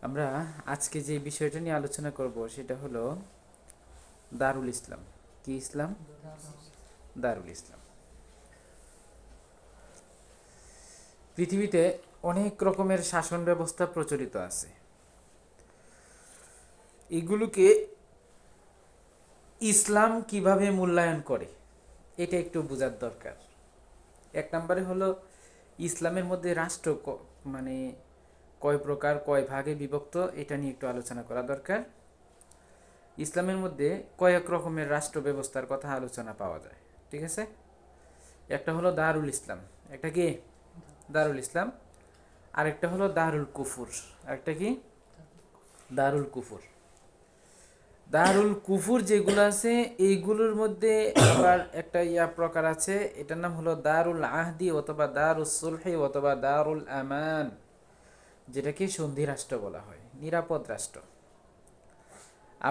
আমরা আজকে যে বিষয়টা নিয়ে আলোচনা করব সেটা হলো দারুল ইসলাম। কি ইসলাম? দারুল ইসলাম। পৃথিবীতে অনেক রকমের শাসন ব্যবস্থা প্রচলিত আছে। এগুলোকে ইসলাম কিভাবে মূল্যায়ন করে এটা একটু বোঝার দরকার। এক নম্বরে হলো ইসলামের মধ্যে রাষ্ট্র মানে কয় প্রকার, কয় ভাগে বিভক্ত, এটা নিয়ে একটু আলোচনা করা দরকার। ইসলামের মধ্যে কয়েক রকমের রাষ্ট্র ব্যবস্থার কথা আলোচনা পাওয়া যায়। ঠিক আছে? একটা হলো দারুল ইসলাম, একটা কি দারুল ইসলাম, আরেকটা হলো দারুল কুফুর, আরেকটা কি দারুল কুফুর। দারুল কুফুর যেগুলো আছে এইগুলোর মধ্যে আবার একটা প্রকার আছে, এটার নাম হলো দারুল আহদি অথবা দারুল সুলহি অথবা দারুল আমান, যেটাকে সন্ধি রাষ্ট্র বলা হয়, নিরাপদ রাষ্ট্র।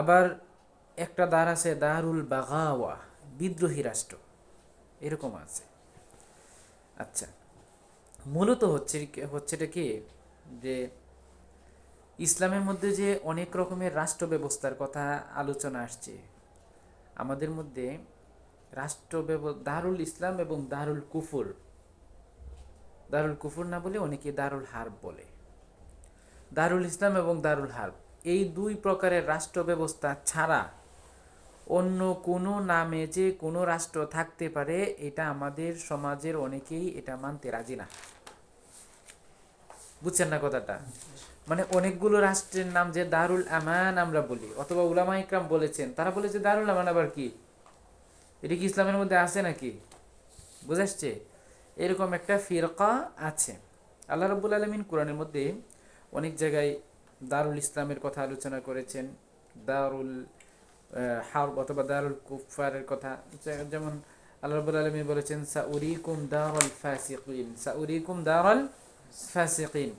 আবার একটা দ্বার আছে দারুল বাগাওয়া, বিদ্রোহী রাষ্ট্র, এরকম আছে। আচ্ছা, মূলত হচ্ছেটা কি যে ইসলামের মধ্যে যে অনেক রকমের রাষ্ট্র ব্যবস্থার কথা আলোচনা আসছে, আমাদের মধ্যে দারুল ইসলাম এবং দারুল কুফুর, দারুল কুফুর না বলে অনেকে দারুল হার্ব বলে। দারুল ইসলাম এবং দারুল হার্ব এই দুই প্রকারের রাষ্ট্র ব্যবস্থা ছাড়া অন্য কোনো নামে যে কোনো রাষ্ট্র থাকতে পারে, এটা আমাদের সমাজের অনেকেই এটা মানতে রাজি না। বুঝছেন না কথাটা? মানে অনেকগুলো রাষ্ট্রের নাম যে দারুল আমান আমরা বলি, অথবা উলামা ইকরাম বলেছেন, তারা বলেছে দারুল আমান আবার কি, এটা কি ইসলামের মধ্যে আছে নাকি? বুঝাচ্ছে? এরকম একটা ফিরকা আছে। আল্লাহ রাব্বুল আলামিন কোরআনের মধ্যে অনেক জায়গায় দারুল ইসলামের কথা আলোচনা করেছেন, দারুল হারব অথবা দারুল কুফারের কথা। যেমন আল্লাহ রাব্বুল আলামিন বলেছেন সাউরিকুম দারুল ফাসিকিন, সাউরিকুম দারুল ফাসিকিন।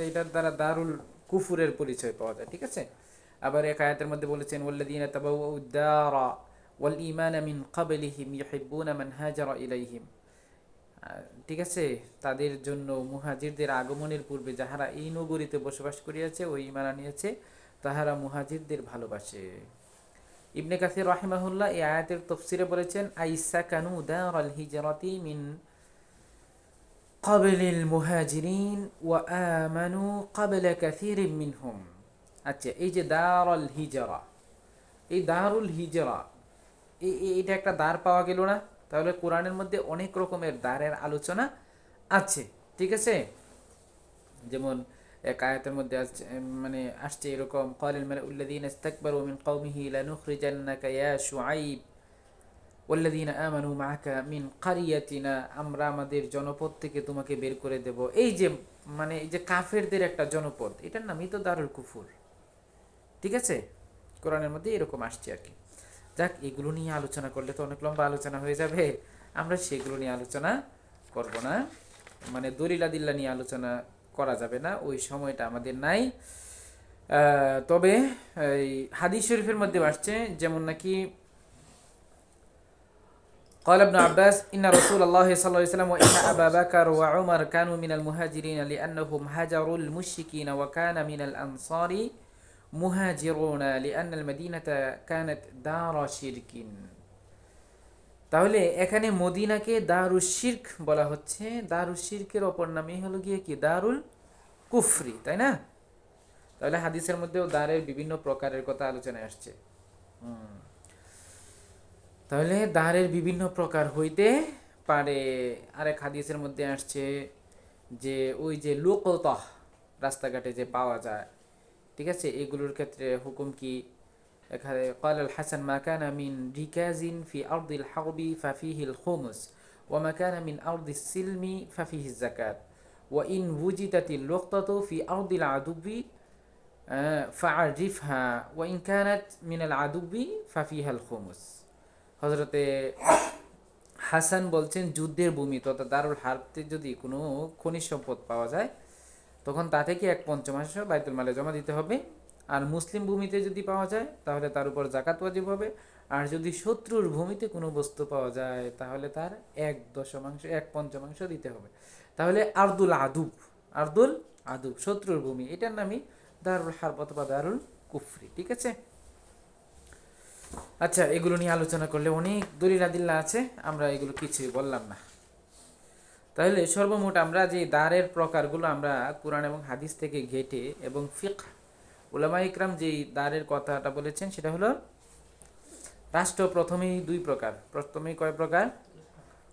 এটার দ্বারা দারুল কুফুরের পরিচয় পাওয়া যায়। ঠিক আছে? আবার এক আয়াতের মধ্যে বলেছেন ওয়াল্লাযীনা তাবাওয়াউ দারা ওয়াল ঈমানা মিন ক্বাবলিহিম ইউহিব্বুনা মান হাজারা ইলাইহিম। ঠিক আছে, তাদের জন্য মুহাজিরদের আগমনের পূর্বে যাহারা এই নগরীতে বসবাস করিয়াছে ও ঈমান আনিয়াছে, তাহারা মুহাজিরদের ভালোবাসে। ইবনে কাসির রাহিমাহুল্লাহ এই আয়াতের তাফসীরে বলেছেন আইসাকানু দারাল হিজরাতি মিন ক্বাবলিল মুহাজিরিন ওয়া আমানু ক্বাবলা কাসীরিম মিনহুম। আচ্ছা, এই যে দারুল হিজরা, এই দারুল হিজরা, এটা একটা দ্বার পাওয়া গেল না? তাহলে কোরআনের মধ্যে অনেক রকমের দ্বারের আলোচনা আছে। ঠিক আছে? যেমন এক আয়াতের মধ্যে মানে আসছে এরকম ক্বালিল মালাউল্লাযীনা ইসতাকবারু মিন কওমিহি লানুখরিজান্নাকা ইয়া শুআইব ওয়াল্লাযীনা আমানু মাআকা মিন ক্বারিয়াতিনা, আমরা আমাদের জনপদ থেকে তোমাকে বের করে দেব। এই যে মানে এই যে কাফেরদের একটা জনপদ, এটার নামই তো দারুল কুফুর। ঠিক আছে? কোরআনের মধ্যে এরকম আসছে আর কি। যাক, এগুলো নিয়ে আলোচনা করলে তো অনেক লম্বা আলোচনা হয়ে যাবে, আমরা সেগুলো নিয়ে আলোচনা করব না। মানে দলিলাদিল্লা নিয়ে আলোচনা করা যাবে না, ওই সময়টা আমাদের নাই। তবে এই হাদিস শরীফের মধ্যে আসছে, যেমন নাকি قال ابن عباس إن رسول الله صلى الله عليه وسلم وإن أبا بكر وعمر كانوا من المهاجرين لأنهم هجروا المشركين وكان من الأنصار মুহাজিরুনা লিআন্নাল মাদিনাতা কানাত দারা শিরকিন। তাহলে এখানে মদিনাকে দারুশ শিরক বলা হচ্ছে, দারুশ শিরকের অপর নামই হলো গিয়ে কি দারুল কুফরি, তাই না? তাহলে হাদিসের মধ্যেও দারের বিভিন্ন প্রকারের কথা আলোচনায় আসছে। তাহলে দারের বিভিন্ন প্রকার হইতে পারে। আরেক হাদিসের মধ্যে আসছে যে ওই যে লুকতাহ, রাস্তাঘাটে যে পাওয়া যায়, ঠিক আছে, এগুলোর ক্ষেত্রে হুকুম কি? এখানে قال الحسن ما كان من ركاز في أرض الحرب ففيه الخمس وما كان من أرض السلم ففيه الزكاة وإن وجدت اللقطة في أرض العدو فعرفها وإن كانت من العدو ففيها الخمس. হযরতে হাসান বলছেন যুদ্ধের ভূমি তথা দারুল হারবতে যদি কোনো খনিজ সম্পদ পাওয়া যায়, তখন তা থেকে 1/5 বাইতুল মালে জমা দিতে হবে। আর মুসলিম ভূমিতে যদি পাওয়া যায় তাহলে তার উপর জাকাত ওয়াজিব হবে। আর যদি শত্রুর ভূমিতে কোনো বস্তু পাওয়া যায় তাহলে তার 1/10, 1/5 দিতে হবে। তাহলে আরদুল আদুব, আরদুল আদব, শত্রুর ভূমি, এটার নামই দারুল হারব অথবা দারুল কুফরি। ঠিক আছে, আচ্ছা এগুলো নিয়ে আলোচনা করলে অনেক দলিল আদিল্লা আছে, আমরা এগুলো কিছুই বললাম না। তাহলে সর্বমোট আমরা যে দারের প্রকারগুলো আমরা কোরআন এবং হাদিস থেকে ঘেটে এবং ফিকহ উলামা ইকরাম যেই দারের কথাটা বলেছেন সেটা হলো রাষ্ট্র প্রথমেই দুই প্রকার। প্রথমেই কয় প্রকার?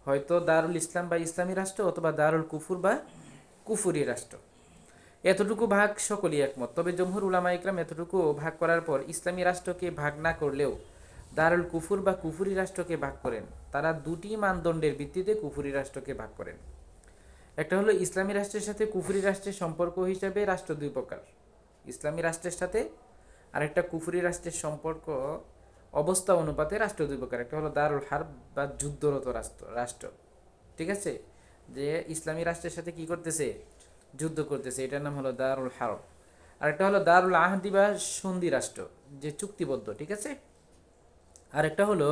হয়তো দারুল ইসলাম বা ইসলামী রাষ্ট্র অথবা দারুল কুফুর বা কুফুরি রাষ্ট্র। এতটুকু ভাগ সকলেই একমত। তবে জমহুর উলামা ইকরাম এতটুকু ভাগ করার পর ইসলামী রাষ্ট্রকে ভাগ না করলেও দারুল কুফুর বা কুফুরি রাষ্ট্রকে ভাগ করেন। তারা দুটি মানদণ্ডের ভিত্তিতে কুফুরি রাষ্ট্রকে ভাগ করেন। একটা হলো ইসলামী রাষ্ট্রের সাথে কুফুরি রাষ্ট্রের সম্পর্ক হিসাবে রাষ্ট্র দুই প্রকার, ইসলামী রাষ্ট্রের সাথে আর একটা কুফুরি রাষ্ট্রের সম্পর্ক অবস্থা অনুপাতে রাষ্ট্র দুই প্রকার। একটা হলো দারুল হারব বা যুদ্ধরত রাষ্ট্র, ঠিক আছে, যে ইসলামী রাষ্ট্রের সাথে কি করতেছে? যুদ্ধ করতেছে, এটার নাম হলো দারুল হারব। আর একটা হলো দারুল আহদি বা সন্ধি রাষ্ট্র, যে চুক্তিবদ্ধ, ঠিক আছে। আর একটা হলো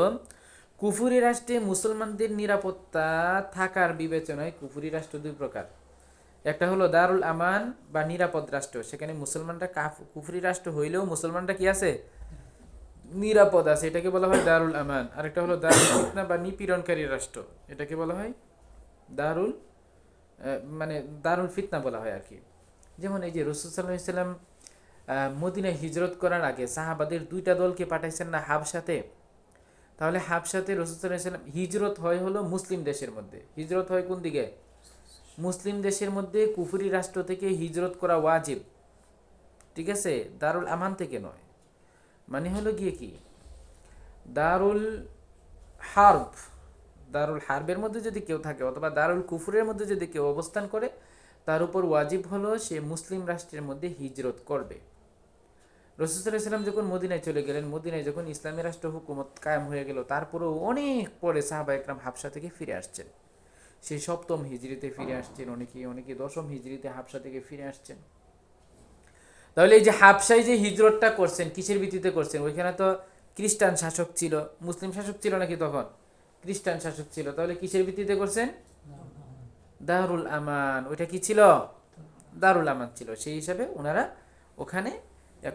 কুফুরি রাষ্ট্রে মুসলমানদের নিরাপত্তা থাকার বিবেচনায় কুফুরি রাষ্ট্র দুই প্রকার। একটা হলো দারুল আমান বা নিরাপদ রাষ্ট্র, সেখানে মুসলমানরা কুফরি রাষ্ট্র হইলেও মুসলমানরা কি আছে? নিরাপদ আছে, এটাকে বলা হয় দারুল আমান। আরেকটা হলো দারুল ফিতনা বা নিপীড়নকারী রাষ্ট্র, এটাকে বলা হয় দারুল মানে দারুল ফিতনা বলা হয় আর কি। যেমন এই যে রাসূল সাল্লাল্লাহু আলাইহি ওয়াসাল্লাম মদিনায় হিজরত করার আগে সাহাবাদের দুইটা দলকে পাঠাইছেন না হাবশাতে। তাহলে হাবশাতে রাসূল সাল্লাল্লাহু আলাইহি ওয়াসাল্লাম হিজরত হয় হলো মুসলিম দেশের মধ্যে। হিজরত হয় কোন দিকে? মুসলিম দেশের মধ্যে। কুফরি রাষ্ট্র থেকে হিজরত করা ওয়াজিব, ঠিক আছে, দারুল আমান থেকে নয়। মানে হলো গিয়ে কি, দারুল হার্ব, দারুল হার্বের মধ্যে যদি কেউ থাকে অথবা দারুল কুফরের মধ্যে যদি কেউ অবস্থান করে, তার উপর ওয়াজিব হলো সে মুসলিম রাষ্ট্রের মধ্যে হিজরত করবে। রাসূল সাল্লাল্লাহু আলাইহি ওয়াসাল্লাম যখন মদিনায় চলে গেলেন, মদিনায় যখন ইসলামী রাষ্ট্র হুকুমত কায়েম হয়ে গেল, তারপরেও অনেক পরে সাহাবা একরাম হাবশা থেকে ফিরে আসছেন। সেই সপ্তম হিজরিতে ফিরে আসছেন, অনেকে দশম হিজরিতে হাবশা থেকে ফিরে আসছেন। তাহলে এই যে হাবশায় যে হিজরতটা করছেন, কিসের ভিত্তিতে করছেন? ওইখানে তো খ্রিস্টান শাসক ছিল, মুসলিম শাসক ছিল নাকি? তখন খ্রিস্টান শাসক ছিল। তাহলে কিসের ভিত্তিতে করছেন? দারুল আমান। ওইটা কি ছিল? দারুল আমান ছিল। সেই হিসাবে ওনারা ওখানে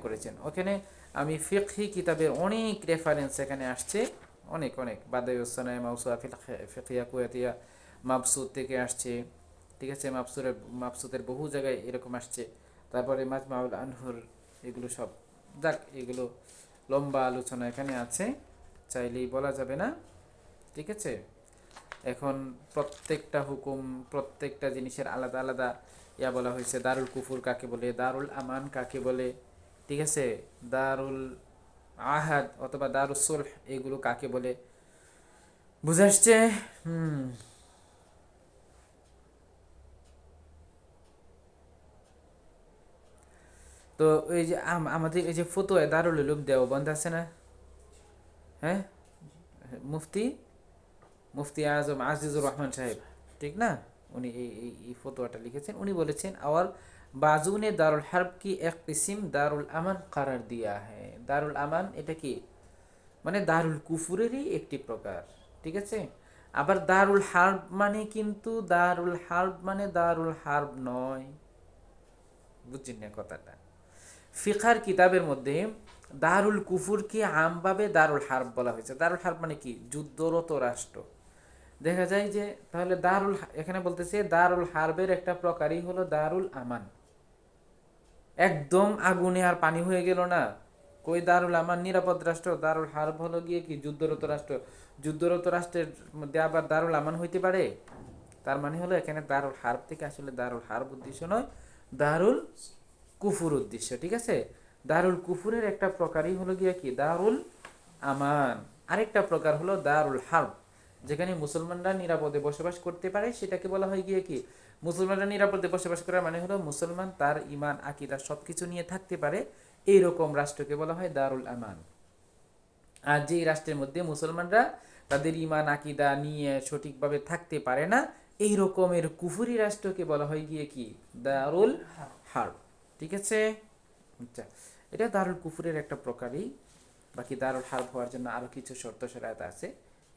করেছেন। ওখানে আমি ফিকহি কিতাবের অনেক রেফারেন্স এখানে আসছে, অনেক অনেক বাদায়ুসসানায় মাউসুআ ফিকহিয়া কুয়াতিয়া মাবসুদ থেকে আসছে, ঠিক আছে, মাবসুদের বহু জায়গায় এরকম আসছে। তারপরে মাজমাউল আনহুর, এগুলো সব যাক, এগুলো লম্বা আলোচনা এখানে আছে, চাইলেই বলা যাবে না, ঠিক আছে। এখন প্রত্যেকটা হুকুম, প্রত্যেকটা জিনিসের আলাদা আলাদা বলা হয়েছে। দারুল কুফুর কাকে বলে, দারুল আমান কাকে বলে, ঠিক আছে, দারুল আহাদ অথবা দারুল সুলহ এগুলো কাকে বলে, বুঝে আসছে? তো এই যে আমাদের এই যে ফতোয়া দারুল উলুম দেওবন্দ আছে না, হ্যাঁ, মুফতি মুফতি আজম আজিজুর রহমান সাহেব, ঠিক না, উনি এই ফতোয়াটা লিখেছেন। উনি বলেছেন আওয়ার बाजू ने दारुल हर्ब की एक किस्म दारुल अमन करार दिया है। दारुल अमान এটা কি, মানে দারুল কুফুরেরই একটি প্রকার, ঠিক আছে। আবার দারুল হার্ব মানে কিন্তু দারুল হার্ব মানে দারুল হার্ব নয়, বুঝছেন না কথাটা? ফিকার কিতাবের মধ্যে দারুল কুফুরকে আমভাবে দারুল হার্ব বলা হয়েছে। দারুল হার্ব মানে কি? যুদ্ধরত রাষ্ট্র। দেখা যায় যে তাহলে দারুল, এখানে বলতেছে দারুল হার্বের একটা প্রকারই হলো দারুল আমান। একদম আগুনে আর পানি হয়ে গেল না, কই দারুল আমান নিরাপদ রাষ্ট্র, দারুল হার্ব হলো গিয়ে কি যুদ্ধরত রাষ্ট্র। যুদ্ধরত রাষ্ট্রের মধ্যে আবার দারুল আমান হইতে পারে? তার মানে হলো এখানে দারুল হার্ব থেকে আসলে দারুল হার্ব উদ্দেশ্য নয়, দারুল কুফুর উদ্দেশ্য, ঠিক আছে। দারুল কুফুরের একটা প্রকারই হলো গিয়ে কি দারুল আমান, আরেকটা প্রকার হলো দারুল হার্ব, যেখানে মুসলমানরা নিরাপদে বসবাস করতে পারে, সেটাকে বলা হয় গিয়ে কি, মুসলমানরা নিরাপদে বসবাস করার মানে হলো মুসলমান তার ইমান আকিদা সবকিছু নিয়ে থাকতে পারে, এইরকম রাষ্ট্রকে বলা হয় দারুল আমান। আর যেই রাষ্ট্রের মধ্যে মুসলমানরা তাদের ইমান আকিদা নিয়ে সঠিকভাবে থাকতে পারে না, এই রকমের কুফুরি রাষ্ট্রকে বলা হয় গিয়ে কি দারুল হার্ব, ঠিক আছে। আচ্ছা, এটা দারুল কুফুরের একটা প্রকারই। বাকি দারুল হার্ব হওয়ার জন্য আরো কিছু শর্ত শরাত আছে,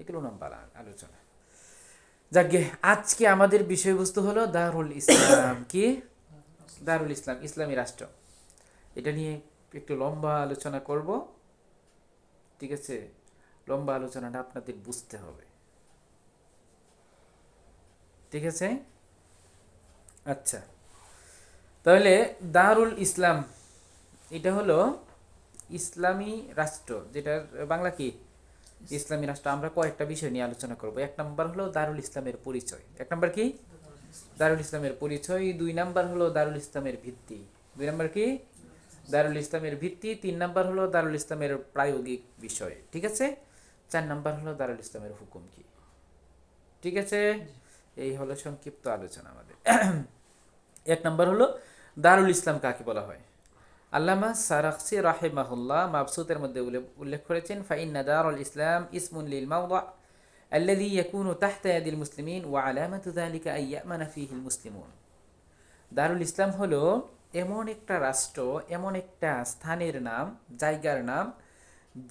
এগুলো লম্বা আলোচনা। যাকে আজকে আমাদের বিষয়বস্তু হলো দারুল ইসলাম কি, দারুল ইসলাম, ইসলামী রাষ্ট্র। এটা নিয়ে একটু লম্বা আলোচনা করব, ঠিক আছে? লম্বা আলোচনাটা আপনাদের বুঝতে হবে, ঠিক আছে? আচ্ছা, তাহলে দারুল ইসলাম এটা হলো ইসলামী রাষ্ট্র, যেটার বাংলা কি? ইসলামী রাষ্ট্র। আমরা কয়েকটা বিষয় নিয়ে আলোচনা করব। এক নম্বর হলো দারুল ইসলামের পরিচয়। এক নম্বর কি? দারুল ইসলামের পরিচয়। দুই নাম্বার হলো দারুল ইসলামের ভিত্তি। দুই নাম্বার কি? দারুল ইসলামের ভিত্তি। তিন নাম্বার হলো দারুল ইসলামের প্রায়োগিক বিষয়, ঠিক আছে? চার নাম্বার হলো দারুল ইসলামের হুকুম কি, ঠিক আছে? এই হলো সংক্ষিপ্ত আলোচনা আমাদের। এক নাম্বার হলো দারুল ইসলাম কাকে বলা হয়। আল্লামা সারাখসি রাহিমাহুল্লাহ মাবসুতের মধ্যে উল্লেখ করেছেন, ফাইন্না দারুল ইসলাম ইসমুন লিল মাওদা الذي يكون تحت يد المسلمين وعلامة ذلك أن يأمن فيه المسلمون। দারুল ইসলাম হলো এমন একটা রাষ্ট্র, এমন একটা স্থানের নাম, জায়গার নাম,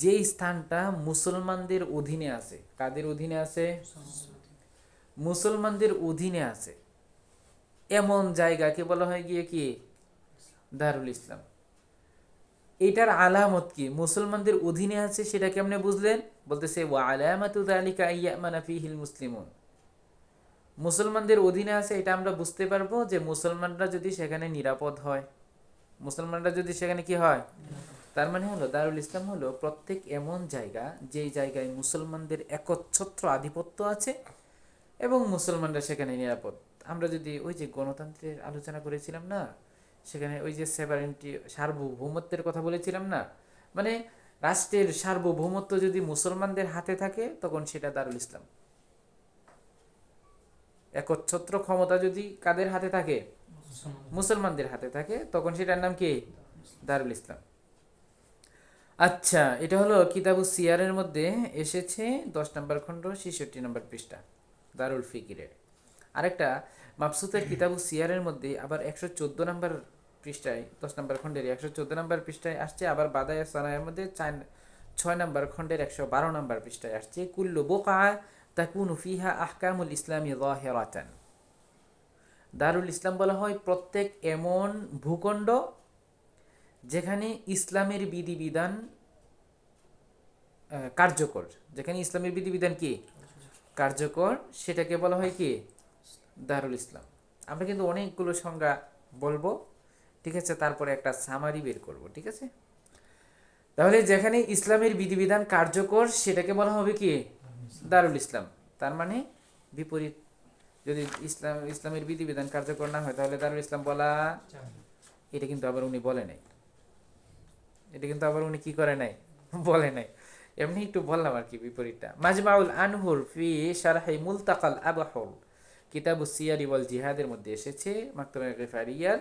যেই স্থানটা মুসলমানদের অধীনে আছে। কাদের অধীনে আছে? মুসলমানদের অধীনে আছে, এমন জায়গাকে বলা হয় গিয়ে কি? দারুল ইসলাম। এটার আলামত কি? মুসলমানদের অধীনে আছে সেটা কেমনে বুঝলেন? বলতেছে ওয়া আলামাতু যালিকা আইয়ামানা ফিহিল মুসলিমুন। মুসলমানদের অধীনে আছে এটা আমরা বুঝতে পারবো যে মুসলমানরা যদি সেখানে নিরাপদ হয়, মুসলমানরা যদি সেখানে কি হয়। তার মানে হলো দারুল ইসলাম হলো প্রত্যেক এমন জায়গা যেই জায়গায় মুসলমানদের একচ্ছত্র আধিপত্য আছে এবং মুসলমানরা সেখানে নিরাপদ। আমরা যদি ওই যে গণতন্ত্রের আলোচনা করেছিলাম না, সেখানে ওই যে সেভারেন্টি, সার্বভৌমত্বের কথা বলেছিলাম না, মানে রাষ্ট্রের সার্বভৌমত্ব যদি মুসলমানদের হাতে থাকে তখন সেটা দারুল ইসলাম। একচ্ছত্র ক্ষমতা যদি কাদের হাতে থাকে? মুসলমানদের হাতে থাকে, তখন সেটার নাম কি? দারুল ইসলাম। আচ্ছা, এটা হলো কিতাবুস সিয়ারের মধ্যে এসেছে 10 নম্বর খণ্ড 66 নম্বর পৃষ্ঠা, দারুল ফিকিরের। আরেকটা মাবসুতের কিতাবুস সিয়ারের মধ্যে আবার 114 নম্বর পৃষ্ঠায়, 10 নম্বর খণ্ডের 114 নম্বর পৃষ্ঠায় আসছে। আবার বাদায়া সানায়ের মধ্যে 6 নম্বর খণ্ডের 112 নম্বর পৃষ্ঠায় আসছে, কুল্লু বুকা তাকুনু ফিহা আহকামুল ইসলামি যাহিরাতান। দারুল ইসলাম বলা হয় প্রত্যেক এমন ভূখণ্ড যেখানে ইসলামের বিধিবিধান কার্যকর, যেখানে ইসলামের বিধিবিধান কি? কার্যকর, সেটাকে বলা হয় কি? দারুল ইসলাম। আমরা কিন্তু অনেকগুলো সংজ্ঞা বলবো, ঠিক আছে? তারপরে একটা সামারি বের করব, ঠিক আছে? তাহলে যেখানে ইসলামের বিধিবিধান কার্যকর সেটাকে বলা হবে কি? দারুল ইসলাম। তার মানে বিপরীত, যদি ইসলামের বিধিবিধান কার্যকর না হয় তাহলে দারুল ইসলাম বলা, এটা কিন্তু আবার উনি বলে নাই, এটা কিন্তু আবার উনি কি করে নাই, বলে নাই। এমনি একটু বললাম আর কি বিপরীতটা। মাজমাউল আনহুর ফি শারহি মুলতাকাল আবহুর, কিতাবুস সিয়ারি ওয়াল জিহাদের মধ্যে এসেছে, মাকতুবা গিফারিয়ার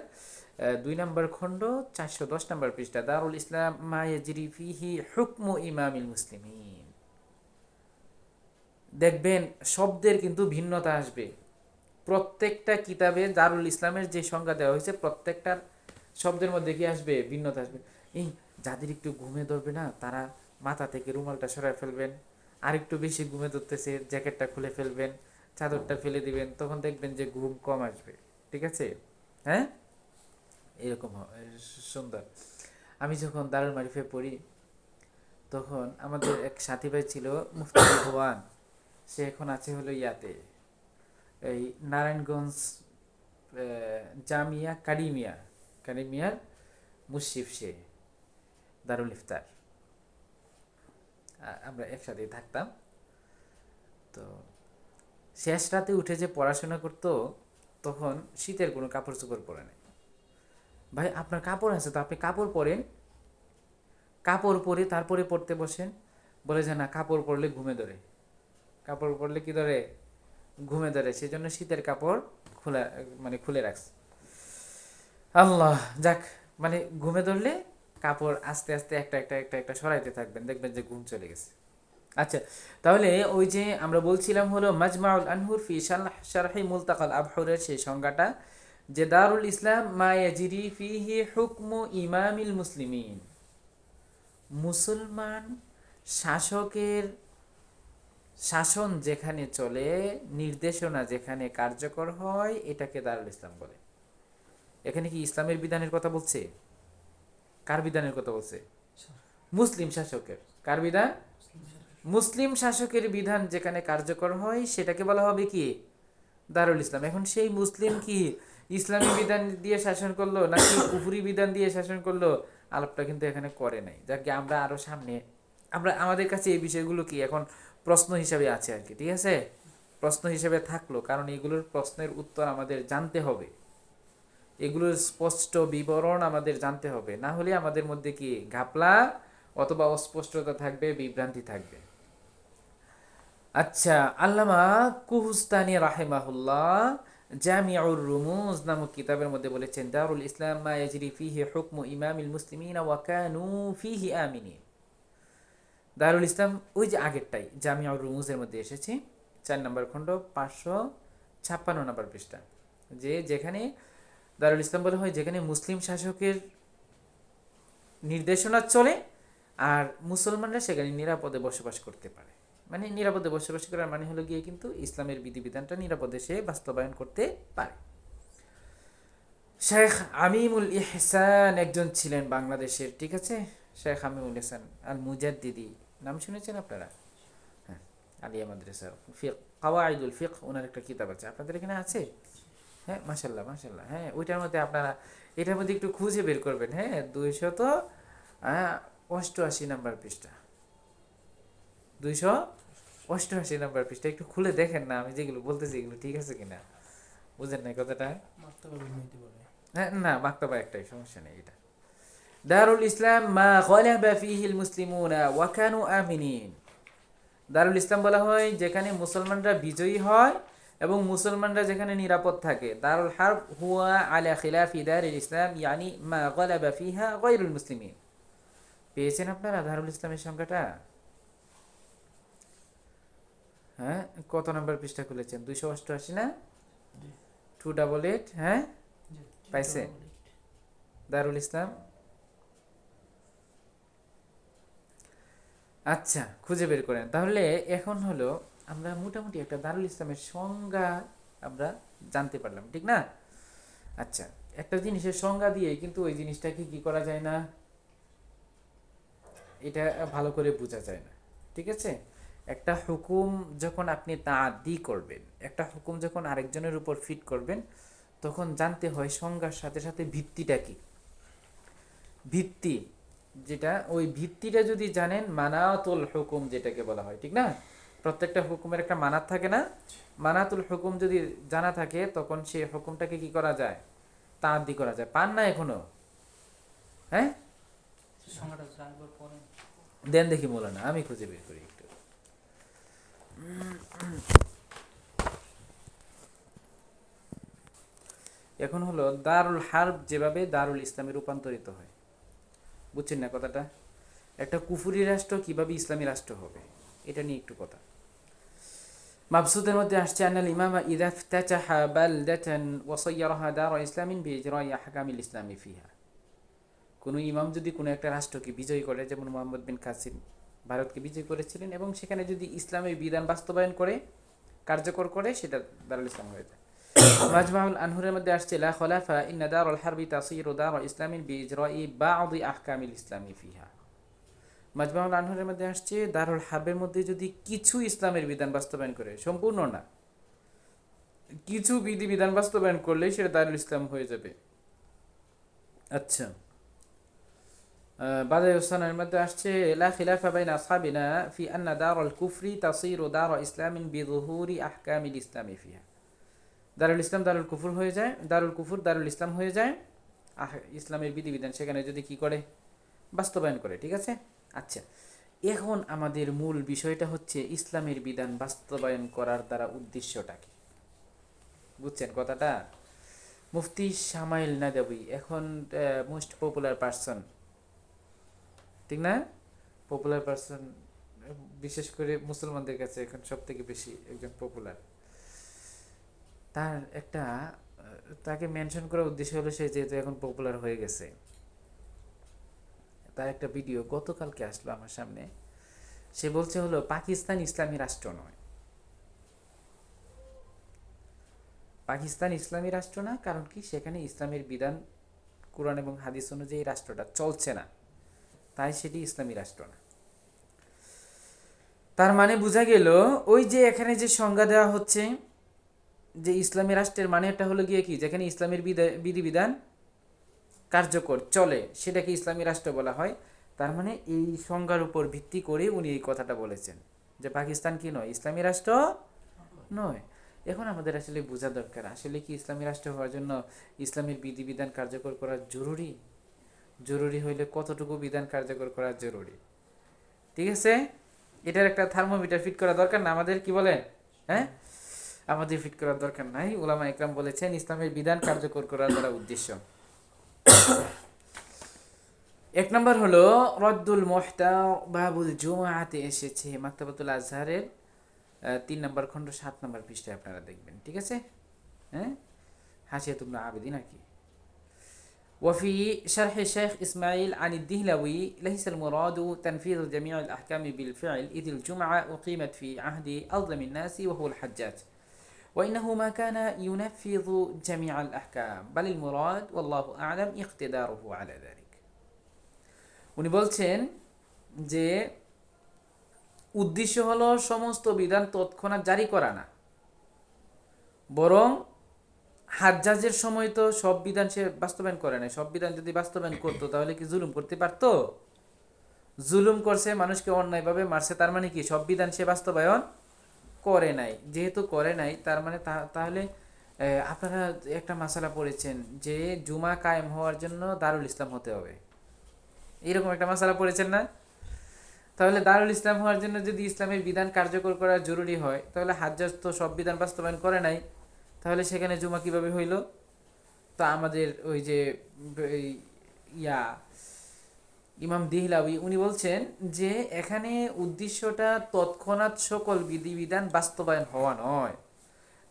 2 নম্বর খণ্ড 410 নম্বর পৃষ্ঠা, দারুল ইসলাম মা ইয়াজরি ফিহি হুকমু ইমামিল মুসলিমিন। দেখবেন শব্দের কিন্তু ভিন্নতা আসবে। প্রত্যেকটা কিতাবে দারুল ইসলামের যে সংজ্ঞা দেওয়া হয়েছে প্রত্যেকটার শব্দের মধ্যে কি আসবে? ভিন্নতা আসবে। এই যাদের একটু ঘুমে ধরবে না, তারা মাথা থেকে রুমালটা সরায় ফেলবেন, আর একটু বেশি ঘুমে ধরতেছে জ্যাকেটটা খুলে ফেলবেন, চাদরটা ফেলে দিবেন, তখন দেখবেন যে ঘুম কম আসবে, ঠিক আছে? হ্যাঁ, এরকম সুন্দর। আমি যখন দারুল মারিফে পড়ি তখন আমাদের এক সাথী ভাই ছিল মুফতি ভুয়ান, সে এখন আছে হলো ইয়াতে, এই নারায়ণগঞ্জ জামিয়া কারিমিয়ার মুশরিফ, সে দারুল ইফতার, আমরা একসাথে থাকতাম। তো শেষ রাতে উঠে যে পড়াশোনা করতো তখন শীতের কোনো কাপড় চোপড় পরে নেই। ভাই আপনার কাপড় আছে তো আপনি কাপড় পরেন, কাপড় পরে তারপরে পড়তে বসেন। বলে যে না, কাপড় পরলে ঘুমে ধরে, কাপড় পরলে কি ধরে? ঘুমে ধরে, সেজন্য শীতের কাপড় খোলা, মানে খুলে রাখছে। আল্লাহ যাক, মানে ঘুমে ধরলে কাপড় আস্তে আস্তে একটা একটা একটা একটা সরাইতে থাকবেন, দেখবেন যে ঘুম চলে গেছে। আচ্ছা, তাহলে ওই যে আমরা বলছিলাম হলো মাজমাউল আনহুর ফি শারহি মুলতাকাল আবহুরের সেই সংজ্ঞাটা, যে দারুল ইসলাম মা ইয়াজরি ফিহি হুকমু ইমামিল মুসলিমিন, মুসলমান শাসকের শাসন যেখানে চলে, নির্দেশনা যেখানে কার্যকর হয়, এটাকে দারুল ইসলাম বলে। এখানে কি ইসলামের বিধানের কথা বলছে? কার বিধানের কথা বলছে? মুসলিম শাসকের। কার বিধান? মুসলিম শাসকের বিধান যেখানে কার্যকর হয় সেটাকে বলা হবে কি? দারুল ইসলাম। এখন সেই মুসলিম কি ইসলামী বিধান দিয়ে শাসন করলো নাকি কুফরি বিধান দিয়ে শাসন করলো, আলাপটা কিন্তু এখানে করে নাই। যাকে আমরা আরো সামনে আমাদের কাছে এই বিষয়গুলো কি এখন প্রশ্ন হিসাবে আছে আর কি, ঠিক আছে? প্রশ্ন হিসেবে থাকলো, কারণ এগুলোর প্রশ্নের উত্তর আমাদের জানতে হবে, এগুলোর স্পষ্ট বিবরণ আমাদের জানতে হবে, না হলে আমাদের মধ্যে কি ঘাপলা অথবা অস্পষ্টতা থাকবে, বিভ্রান্তি থাকবে। আচ্ছা, আল্লামা কুহুস্তানি রাহিমাহুল্লাহ জামিউর রুমুজ নামক কিতাবের মধ্যে বলেছেন, দারুল ইসলাম মা ইয়াজরি ফিহি হুকমু ইমামিল মুসলিমিন ওয়া কানু ফিহি আমিনিন। দারুল ইসলাম ওই যে আগেরটাই জামিউর রুমুজের মধ্যে এসেছে, 4 নম্বর খণ্ড 556 নম্বর পৃষ্ঠা, যেখানে দারুল ইসলাম বলা হয় যেখানে মুসলিম শাসকের নির্দেশনা চলে আর মুসলমানরা সেখানে নিরাপদে বসবাস করতে পারে। মানে নিরাপদে বসবাস করার মানে হলো গিয়ে কিন্তু ইসলামের বিধিবিধানটা নিরাপদে সে বাস্তবায়ন করতে পারে। শেখ আমিমুল ইহসান একজন ছিলেন বাংলাদেশের, ঠিক আছে? শেখ আমিমুল ইহসান আল মুজাদ্দিদি, নাম শুনেছেন আপনারা? হ্যাঁ, আলিয়া মাদ্রাসা ফিক কাওয়াইদুল ফিক, ওনার একটা কিতাব আছে, আপনাদের এখানে আছে? হ্যাঁ, মাশাল্লাহ মাশাল্লাহ। হ্যাঁ, ওইটার মধ্যে আপনারা এটার মধ্যে একটু খুঁজে বের করবেন। হ্যাঁ, 288 নম্বর পৃষ্ঠা, 288 নম্বর পৃষ্ঠা, একটু খুলে দেখেন না আমি যেগুলো বলতেছি এগুলো ঠিক আছে কিনা, বুঝেন না কথাটা? হ্যাঁ, না মাক্তাবা একটাই, সমস্যা নেই। এটা দারুল ইসলাম মা গালাবা ফিহিল মুসলিমুনা ওয়া কানু আমিনিন। দারুল ইসলাম বলা হয় যেখানে মুসলমানরা বিজয়ী হয় এবং মুসলমানরা যেখানে নিরাপদ থাকে। দারুল হারব হুয়া আলা খিলাফি দারুল ইসলাম ইয়ানি মা গালাবা ফিহা গায়রুল মুসলিমিন। পেয়েছেন আপনারা দারুল ইসলামের সংখ্যাটা? হ্যাঁ, কত নম্বর পৃষ্ঠা খুলেছেন? 288 না? 288, হ্যাঁ পাইছে দারুল ইসলাম। আচ্ছা, খুঁজে বের করেন তাহলে। এখন হলো আমরা মোটামুটি একটা দারুল ইসলামের সংজ্ঞা আমরা জানতে পারলাম, ঠিক না? আচ্ছা, একটা জিনিসের সংজ্ঞা দিয়ে কিন্তু ওই জিনিসটাকে কি করা যায় না, এটা ভালো করে বোঝা যায় না, ঠিক আছে? একটা হুকুম যখন আপনি তাআদ্দি করবেন, একটা হুকুম যখন আরেকজনের উপর ফিট করবেন, তখন জানতে হয় সংজ্ঞার সাথে সাথে ভিত্তিটা কি। ভিত্তি যেটা, ওই ভিত্তিটা যদি জানেন, মানাতুল হুকুম যেটাকে বলা হয়, ঠিক না? প্রত্যেকটা হুকুমের একটা মানাত থাকে না? মানাতুল হুকুম যদি জানা থাকে তখন সেই হুকুমটাকে কি করা যায়, তাআদ্দি করা যায়। পান না এখনো? হ্যাঁ, দেন দেখি মৌলানা, আমি খুঁজে বের করি একটু। এখন হলো দারুল হারব যেভাবে দারুল ইসলামে রূপান্তরিত হয়, বুঝছেন না কথাটা? একটা কুফুরি রাষ্ট্র কিভাবে ইসলামী রাষ্ট্র হবে, এটা নিয়ে একটু কথা। মাবসুদের মধ্যে আসছে, আনাল ইমামা ইযা ইফতাতাহা বালদাতান ওয়া সায়্যারাহা দারু ইসলামিন বিইজরাই আহকামিল ইসলামি ফিহা। কোনো ইমাম যদি কোনো একটা রাষ্ট্রকে বিজয় করে, যেমন মুহাম্মদ বিন কাসিম ভারতকে বিজয় করেছিলেন, এবং সেখানে যদি ইসলামের বিধান বাস্তবায়ন করে, কার্যকর করে, সেটা দারুল ইসলাম হয়ে যায়। মাজমাউল আনহুরের মধ্যে আসছে, লা খলাফা ইন্না দারুল হারবি তাসিরু দারু ইসলামিন বিইজরাই বা'দি আহকামিল ইসলামি ফিহা। মাজমাউল আনহুরের মধ্যে আসছে, দারুল হারবের মধ্যে যদি কিছু ইসলামের বিধান বাস্তবায়ন করে, সম্পূর্ণ না, কিছু বিধিবিধান বাস্তবায়ন করলেই সেটা দারুল ইসলাম হয়ে যাবে। আচ্ছা, বাদায়ুসানের মধ্যে আসছে, লা খিলাফা বাইনা আসহাবিনা ফি আন্না দারুল কুফরি তাসিরু দারু ইসলামিন বিযুহুরি আহকামিল ইসলামি ফিহা। দারুল ইসলাম দারুল কুফর হয়ে যায়, দারুল কুফর দারুল ইসলাম হয়ে যায়, ইসলামের বিধিবিধান সেখানে যদি কি করে, বাস্তবায়ন করে, ঠিক আছে? আচ্ছা, এখন আমাদের মূল বিষয়টা হচ্ছে ইসলামের বিধান বাস্তবায়ন করার দ্বারা উদ্দেশ্যটা কি, বুঝছেন কথাটা? মুফতি শামাইল নাদাবি এখন মোস্ট পপুলার পারসন, ঠিক না? পপুলার পারসন, বিশেষ করে মুসলমানদের কাছে এখন সব থেকে বেশি একজন পপুলার। তার একটা তাকে মেনশন করার উদ্দেশ্য হলো সে যেহেতু এখন পপুলার হয়ে গেছে, তার একটা ভিডিও গতকালকে আসলো আমার সামনে। সে বলছে হলো পাকিস্তান ইসলামী রাষ্ট্র নয়, পাকিস্তান ইসলামী রাষ্ট্র না, কারণ কি সেখানে ইসলামের বিধান কোরআন এবং হাদিস অনুযায়ী রাষ্ট্রটা চলছে না, তাই সেটি ইসলামী রাষ্ট্র না। তার মানে বোঝা গেল ওই যে এখানে যে সংজ্ঞা দেওয়া হচ্ছে যে ইসলামী রাষ্ট্রের মানে এটা হলো গিয়ে কি, যেখানে ইসলামের বিধিবিধান কার্যকর চলে সেটাকে ইসলামী রাষ্ট্র বলা হয়। তার মানে এই সংজ্ঞার উপর ভিত্তি করে উনি এই কথাটা বলেছেন যে পাকিস্তান কি নয়, ইসলামী রাষ্ট্র নয়। এখন আমাদের আসলে বোঝা দরকার আসলে কি ইসলামী রাষ্ট্র হওয়ার জন্য ইসলামের বিধিবিধান কার্যকর করা জরুরি, জরুরি হইলে কতটুকু বিধান কার্যকর করা জরুরি। ঠিক আছে, এটার একটা থার্মোমিটার ফিট করা দরকার না আমাদের, কি বলেন? হ্যাঁ, আমাদের ফিট করার দরকার নাই। উলামা ইকরাম বলেছেন ইসলামের বিধান কার্যকর করার দ্বারা উদ্দেশ্য। এক নম্বর হলো রদ্দুল মুহতার বাবুল জুমআতে এসেছে মাকতাবাতুল আজহারের 3 নম্বর খণ্ড 7 নম্বর পৃষ্ঠায় আপনারা দেখবেন। ঠিক আছে, হ্যাঁ, হাসিয়াত ইবনে আবিদিন আর কি। وفي شرح الشيخ إسماعيل عن الدهلوي ليس المراد تنفيذ جميع الأحكام بالفعل إذ الجمعة أقيمت في عهد أظلم الناس وهو الحجاج وإنه ما كان ينفذ جميع الأحكام بل المراد والله أعلم اقتداره على ذلك. উনি বলছেন যে উদ্দেশ্য হলো সমস্ত বিধান তৎক্ষণাৎ জারি করা না, বরং হাজ্জাজের সময় তো সব বিধান সে বাস্তবায়ন করে নাই। সব বিধান যদি বাস্তবায়ন করতো তাহলে কি জুলুম করতে পারতো? জুলুম করছে, মানুষকে অন্যায়ভাবে মারছে, তার মানে কি সব বিধান সে বাস্তবায়ন করে নাই। যেহেতু করে নাই তার মানে তাহলে আপনারা একটা মাসালা পড়েছেন যে জুমা কায়েম হওয়ার জন্য দারুল ইসলাম হতে হবে, এরকম একটা মাসালা পড়েছেন না? তাহলে দারুল ইসলাম হওয়ার জন্য যদি ইসলামের বিধান কার্যকর করা জরুরি হয়, তাহলে হাজ্জাজ তো সব বিধান বাস্তবায়ন করে নাই, তাহলে সেখানে জুমা কিভাবে হইল? তো আমাদের ওই যে ইমাম দিহলাওয়ি উনি বলছেন যে এখানে উদ্দেশ্যটা তৎক্ষণাৎ সকল বিধিবিধান বাস্তবায়ন হওয়া নয়,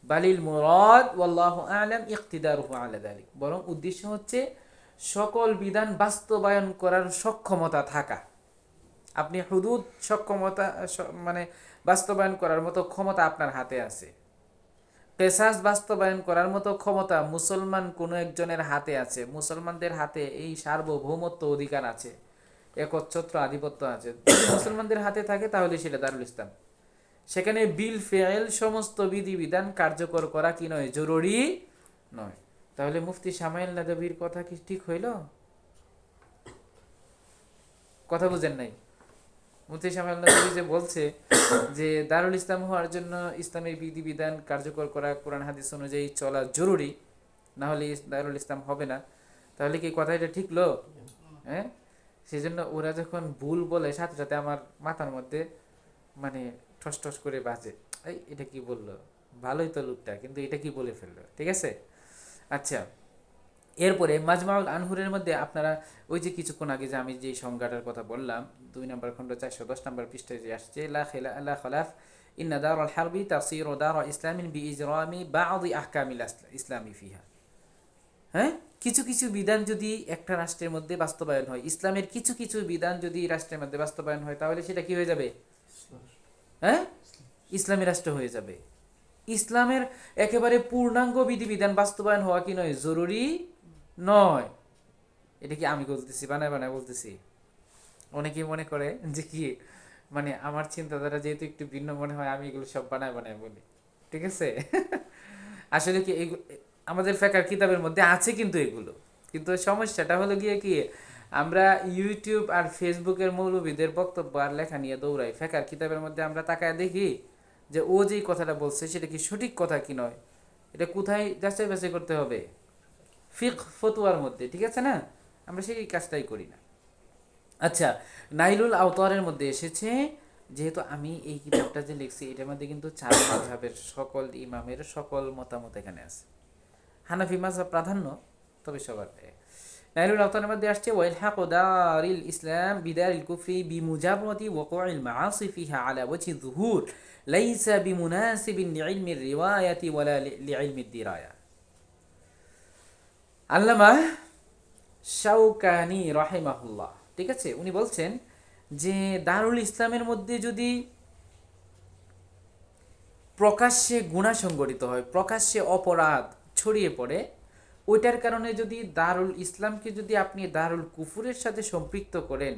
বালিল মুরাদ ওয়াল্লাহু আ'লাম ইকতিদারুহু আলা যালিক, বরং উদ্দেশ্য হচ্ছে সকল বিধান বাস্তবায়ন করার সক্ষমতা থাকা। আপনি হুদুদ সক্ষমতা মানে বাস্তবায়ন করার মতো ক্ষমতা আপনার হাতে আছে। কিসাস বাস্তবায়ন করার মতো ক্ষমতা মুসলমান কোনো একজনের হাতে আছে। মুসলমানদের হাতে এই সার্বভৌমত্ব অধিকার আছে, একচ্ছত্র আধিপত্য আছে। যদি মুসলমানদের হাতে থাকে তাহলে সেটা দারুল ইসলাম। সেখানে বিল ফেল সমস্ত বিধিবিধান কার্যকর করা কি নয়, জরুরি নয়। তাহলে মুফতি শামাইল নাদবির কথা কি ঠিক হইল? কথা বুঝেন নাই? মুফতি শামাইল নাদবি যে বলছে যে দারুল ইসলাম হওয়ার জন্য ইসলামের বিধিবিধান কার্যকর করা কোরআন হাদিস অনুযায়ী চলা জরুরি, না হলে দারুল ইসলাম হবে না, তাহলে কি কথা এটা ঠিকলো? হ্যাঁ, সেই জন্য ওরা যখন ভুল বলে সাথে সাথে আমার মাথার মধ্যে মানে ঠস ঠস করে বাজে, এই এটা কি বললো, ভালোই তো লোকটা, কিন্তু এটা কি বলে ফেললো। ঠিক আছে, আচ্ছা। এরপরে মাজমাউল আনহুরের মধ্যে আপনারা ওই যে কিছুক্ষণ আগে যে আমি যে সংজ্ঞাটার কথা বললাম 2 নম্বর খণ্ড 410 নম্বর পৃষ্ঠায় যে আসছে লা খালাফ ইন্না দারুল হারবি তাসিরু দার ইসলামিন বিইজরামি বা'দি আহকামিল ইসলামি ফিহা। হ্যাঁ, কিছু কিছু বিধান যদি একটা রাষ্ট্রের মধ্যে বাস্তবায়ন হয়, ইসলামের কিছু কিছু বিধান যদি রাষ্ট্রের মধ্যে বাস্তবায়ন হয়, তাহলে সেটা কি হয়ে যাবে? হ্যাঁ, ইসলামী রাষ্ট্র হয়ে যাবে। ইসলামের একেবারে পূর্ণাঙ্গ বিধিবিধান বাস্তবায়ন হওয়া কি নয়, জরুরি নয়। এটা কি আমি বলতেছি, বানায় বানায় বলতেছি? অনেকে মনে করে যে কি মানে আমার চিন্তাধারা যেহেতু একটু ভিন্ন মনে হয়, আমি এগুলো সব বানায় বানায় বলি। ঠিক আছে, আসলে কি আমাদের ফেকার কিতাবের মধ্যে আছে কিন্তু এগুলো, কিন্তু সমস্যাটা হলো গিয়ে কি আমরা ইউটিউব আর ফেসবুকের মৌলবীদের বক্তব্য আর লেখা নিয়ে দৌড়াই। ফেকার কিতাবের মধ্যে আমরা তাকায় দেখি যে ও যেই কথাটা বলছে সেটা কি সঠিক কথা কি নয়, এটা কোথায় যাচাই বাছাই করতে হবে, ফিকহ ফতোয়ার মধ্যে। ঠিক আছে না, আমরা সেই কাজটাই করি না। আচ্ছা, নাইলুল আওতারের মধ্যে এসেছে, যেহেতু আমি এই কিতাবটা যে লিখছি এটার মধ্যে কিন্তু 4 মাযহাবের সকল ইমামের সকল মতামত এখানে আছে। হানাফি মাযহাব প্রাধান্য, তবে সবার নাইলুল আওতারের মধ্যে আসছে ওয়াইলহাকু দারিল ইসলাম বিদারিল কুফরি বিমুজাবাতি ওয়াকুইল মাআসি ফিহা আলা ওয়াজহি যুহুর লাইসা বিমুনাসিবিন লিইলমির রিওয়ায়াতি ওয়ালা লিইলমিদ দিরায়া। আল্লামা শাওকানি রাহিমাহুল্লাহ, ঠিক আছে, উনি বলছেন যে দারুল ইসলামের মধ্যে যদি প্রকাশ্যে গুনাহ সংঘটিত হয়, প্রকাশ্যে অপরাধ ছড়িয়ে পড়ে, ওইটার কারণে যদি দারুল ইসলামকে যদি আপনি দারুল কুফুরের সাথে সম্পৃক্ত করেন,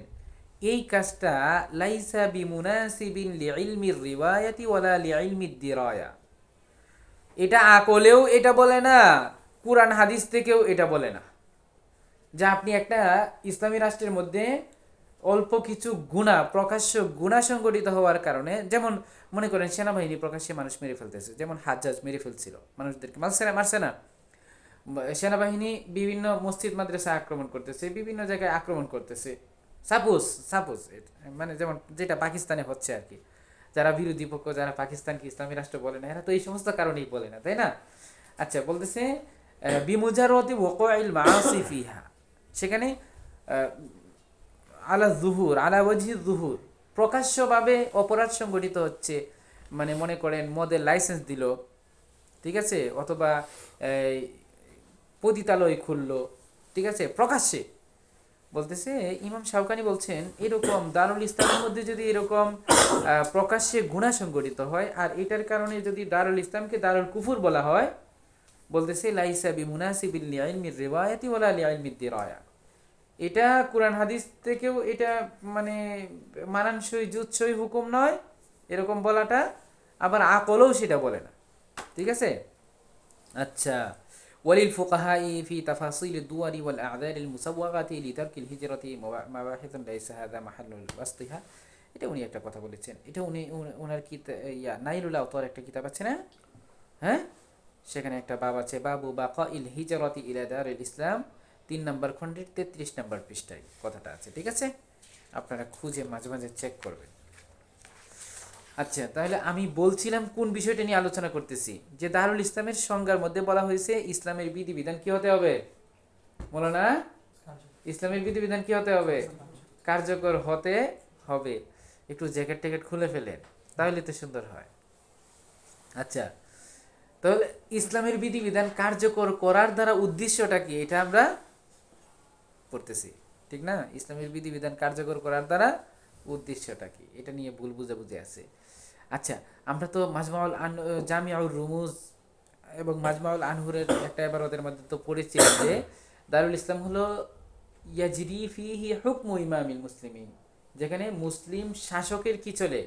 এই কাজটা লাইসা বিমুনাসিবিন লিইলমির রিওয়ায়াতি ওয়ালা লিইলমিদ দিরায়া। এটা আকলেও এটা বলে না, কুরআন হাদিস থেকেও এটা বলে না, যা আপনি একটা ইসলামী রাষ্ট্রের মধ্যে অল্প কিছু গুনাহ, প্রকাশ্য গুনাহ সংগঠিত হওয়ার কারণে, যেমন মনে করেন সেনাবাহিনী প্রকাশ্যে মানুষ মেরে ফেলতেছে, যেমন হাজ্জাজ মেরে ফেলছিল মানুষদেরকে, মারছে না? সেনাবাহিনী বিভিন্ন মসজিদ মাদ্রাসা আক্রমণ করতেছে, বিভিন্ন জায়গায় আক্রমণ করতেছে, সাপোজ মানে যেমন যেটা পাকিস্তানে হচ্ছে আর কি। যারা বিরোধী পক্ষ, যারা পাকিস্তানকে ইসলামী রাষ্ট্র বলে না, এরা তো এই সমস্ত কারণেই বলে না, তাই না? আচ্ছা, বলতেছে বিমুজারতি ওয়াকাইল মাআসি ফিহা, সেখানে আলা জুহুর, আলা ওয়াজহি জুহুর, প্রকাশ্যভাবে অপরাধ সংগঠিত হচ্ছে। মানে মনে করেন মদের লাইসেন্স দিল, ঠিক আছে, অথবা পতিতালয় খুললো, ঠিক আছে, প্রকাশ্যে। বলতেছে ইমাম শাওকানি বলছেন, এরকম দারুল ইসলামের মধ্যে যদি এরকম প্রকাশ্যে গুনাহ সংগঠিত হয়, আর এটার কারণে যদি দারুল ইসলামকে দারুল কুফুর বলা হয়, বলতেছে লাইসা বিমুনাসিবিল লিইলমির রিওয়ায়াতি ওয়ালা লিইলমিদ দিরায়া। এটা কুরআন হাদিস থেকেও এটা মানে মানানসই জুৎসই হুকুম নয় এরকম বলাটা, আবার আকলও সেটা বলে না, ঠিক আছে? আচ্ছা, ওয়ালিল ফুকাহাই ফি তাফাসিল দুয়ারি ওয়াল আ'যারিল মুসাওয়াগাতি লিতারকিল হিজরাতি মাবাহিথুন লাইসা হাযা মাহাল্লুল ওয়াসতিহা। এটা উনি একটা কথা বলেছেন, এটা উনি ওনার নাইলুল আওতার একটা কিতাব আছে না, হ্যাঁ, সেখানে একটা বাব আছে, বাবু বাকাইল হিজরাতি ইলা দারিল ইসলাম, 3 নম্বর খণ্ডের 33 নম্বর পৃষ্ঠায় কথাটা আছে, ঠিক আছে? আপনারা খুঁজে মাঝে মাঝে চেক করবেন। আচ্ছা, তাহলে আমি বলছিলাম কোন বিষয়টা নিয়ে আলোচনা করতেছি, যে দারুল ইসলামের সংজ্ঞার মধ্যে বলা হয়েছে ইসলামের বিধিবিধান কি হতে হবে, বলো না? ইসলামের বিধিবিধান কি হতে হবে? কার্যকর হতে হবে। একটু জ্যাকেট ট্যাকেট খুলে ফেলেন, তাহলে তো সুন্দর হয়। আচ্ছা, তাহলে ইসলামের বিধিবিধান কার্যকর করার দ্বারা উদ্দেশ্যটা কি, এটা আমরা পড়তেছি, ঠিক না? ইসলামের বিধিবিধান কার্যকর করার দ্বারা উদ্দেশ্যটা কি, এটা নিয়ে ভুল বুঝাবুঝি আছে। আচ্ছা, আমরা তো জামিউর রুমুজ এবং মাজমাউল আনহুরের একটা ইবারতের মধ্যে তো পড়েছিলাম যে দারুল ইসলাম হলো ইয়াজরি ফিহি হুকমু ইমামিল মুসলিমিন, যেখানে মুসলিম শাসকের কি চলে,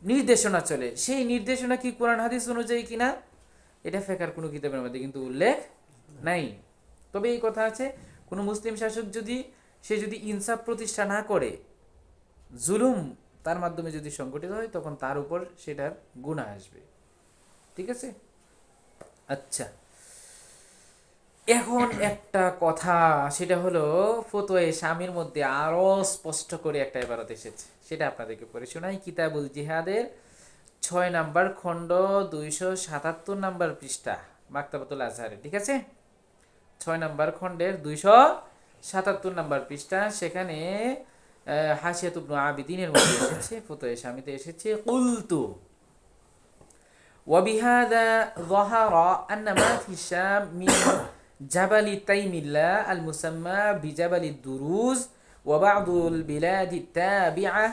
নির্দেশনা চলে। সেই নির্দেশনা কি কোরআন হাদিস অনুযায়ী কিনা, এটা ফেকার কোনো কিতাবের মধ্যে কিন্তু উল্লেখ নাই। তবে এই কথা আছে, কোনো মুসলিম শাসক সে যদি ইনসাফ প্রতিষ্ঠা না করে, জুলুম তার মাধ্যমে যদি সংগঠিত হয়, তখন তার উপর সেটার গুনাহ আসবে, ঠিক আছে? আচ্ছা, এখন একটা কথা, সেটা হলো ফতোয়ায়ে শামির মধ্যে আরো স্পষ্ট করে একটা ইবারত এসেছে, সেটা আপনাদেরকে পড়ে শোনাই। কিতাবুল জিহাদের 6 নম্বর খণ্ড 277 নম্বর পৃষ্ঠা, মাকতাবাতুল আজহারে, ঠিক আছে? 6 নম্বর খণ্ডের 277 নম্বর পৃষ্ঠা, সেখানে হাসিয়াত ইবনে আবিদিনের মধ্যে এসেছে, ফতোয়ায়ে শামিতে এসেছে, কুলতু وبهذا ظهر أن ما في الشام من جبل تيم الله المسمى بجبل الدروز وبعض البلاد التابعة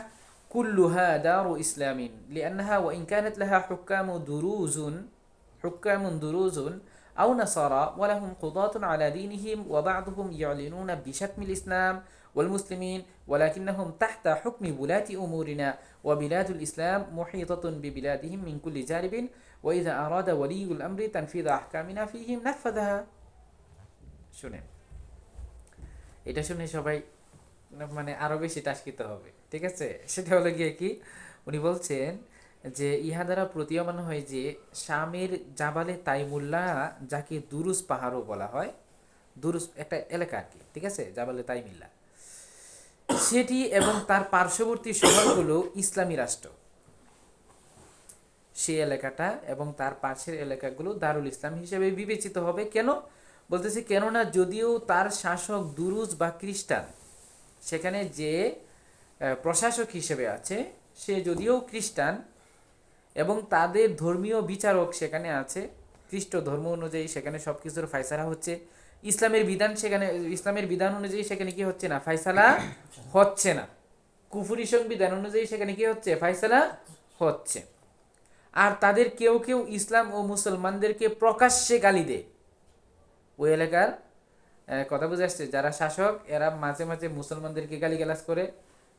كلها دار إسلام، لأنها وإن كانت لها حكام دروز أو نصارى ولهم قضاة على دينهم وبعضهم يعلنون بشتم الإسلام والمسلمين، ولكنهم تحت حكم ولاة أمورنا، وبلاد الإسلام محيطة ببلادهم من كل جانب، وإذا أراد ولي الأمر تنفيذ أحكامنا فيهم نفذها। শুনেন, এটা শুনে সবাই মানে আরো বেশি টাস্কিত হবে, ঠিক আছে? সেটা হলো গিয়ে কি, উনি বলছেন যে ইহা দ্বারা প্রতীয়মান হয় যে শামের জাবালে তাইমুল্লাহ, যাকে দুরুস পাহাড়ও বলা হয়, দুরুস একটা এলাকা আর কি, ঠিক আছে, জাবালে তাইমিল্লাহ, সেটি এবং তার পার্শ্ববর্তী শহরগুলো ইসলামী রাষ্ট্র। সেই এলাকাটা এবং তার পাশের এলাকাগুলো দারুল ইসলাম হিসেবে বিবেচিত হবে। কেন বলতেছি? কেননা যদিও তার শাসক দুরুজ বা খ্রিস্টান, সেখানে যে প্রশাসক হিসেবে আছে সে যদিও খ্রিস্টান, এবং তাদের ধর্মীয় বিচারক সেখানে আছে, খ্রিস্ট ধর্ম অনুযায়ী সেখানে সব কিছুর ফায়সালা হচ্ছে, ইসলামের বিধান অনুযায়ী সেখানে কি হচ্ছে না, ফায়সালা হচ্ছে না, কুফরি সংবিধান অনুযায়ী সেখানে কি হচ্ছে, ফায়সালা হচ্ছে। আর তাদের কেউ কেউ ইসলাম ও মুসলমানদেরকে প্রকাশ্যে গালি দেয়। ওই এলাকার কথা বুঝে আসছে, যারা শাসক এরা মাঝে মাঝে মুসলমানদেরকে গালিগালাজ করে,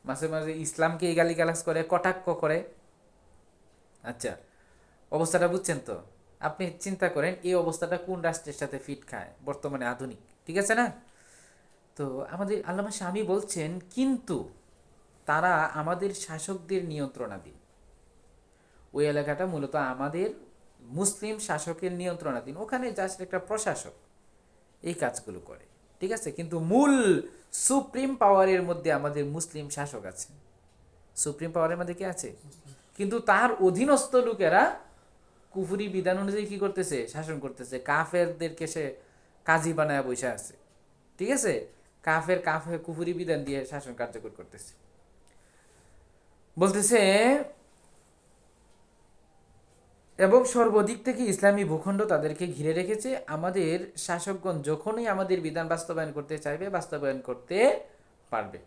মাঝে মাঝে ইসলামকে গালিগালাজ করে, কটাক্ষ করে। আচ্ছা, অবস্থাটা বুঝছেন তো? আপনি চিন্তা করেন এই অবস্থাটা কোন রাষ্ট্রের সাথে ফিট খায় বর্তমানে আধুনিক, ঠিক আছে না? তো আমাদের আল্লামা শামী বলছেন কিন্তু তারা আমাদের শাসকদের নিয়ন্ত্রণাধীন। ওই এলাকাটা মূলত আমাদের মুসলিম শাসকের নিয়ন্ত্রণাধীন, ওখানে জাস্ট একটা প্রশাসক এই কাজগুলো করে, ঠিক আছে? কিন্তু মূল সুপ্রিম পাওয়ারের মধ্যে আমাদের মুসলিম শাসক আছে। সুপ্রিম পাওয়ারের মধ্যে কি আছে? কিন্তু তার অধীনস্থ লোকেরা কুফরি বিধান অনুযায়ী কি করতেছে? শাসন করতেছে। কাফেরদেরকে সে কাজী বানায় বসে আছে, ঠিক আছে? কাফের কুফরি বিধান দিয়ে শাসন কার্যকর করতেছে। বলতেছে এবং সর্বদিক থেকে ইসলামী ভূখণ্ড তাদেরকে ঘিরে রেখেছে। আমাদের শাসকগণ যখনই আমাদের বিধান বাস্তবায়ন করতে চাইবে বাস্তবায়ন করতে পারবে।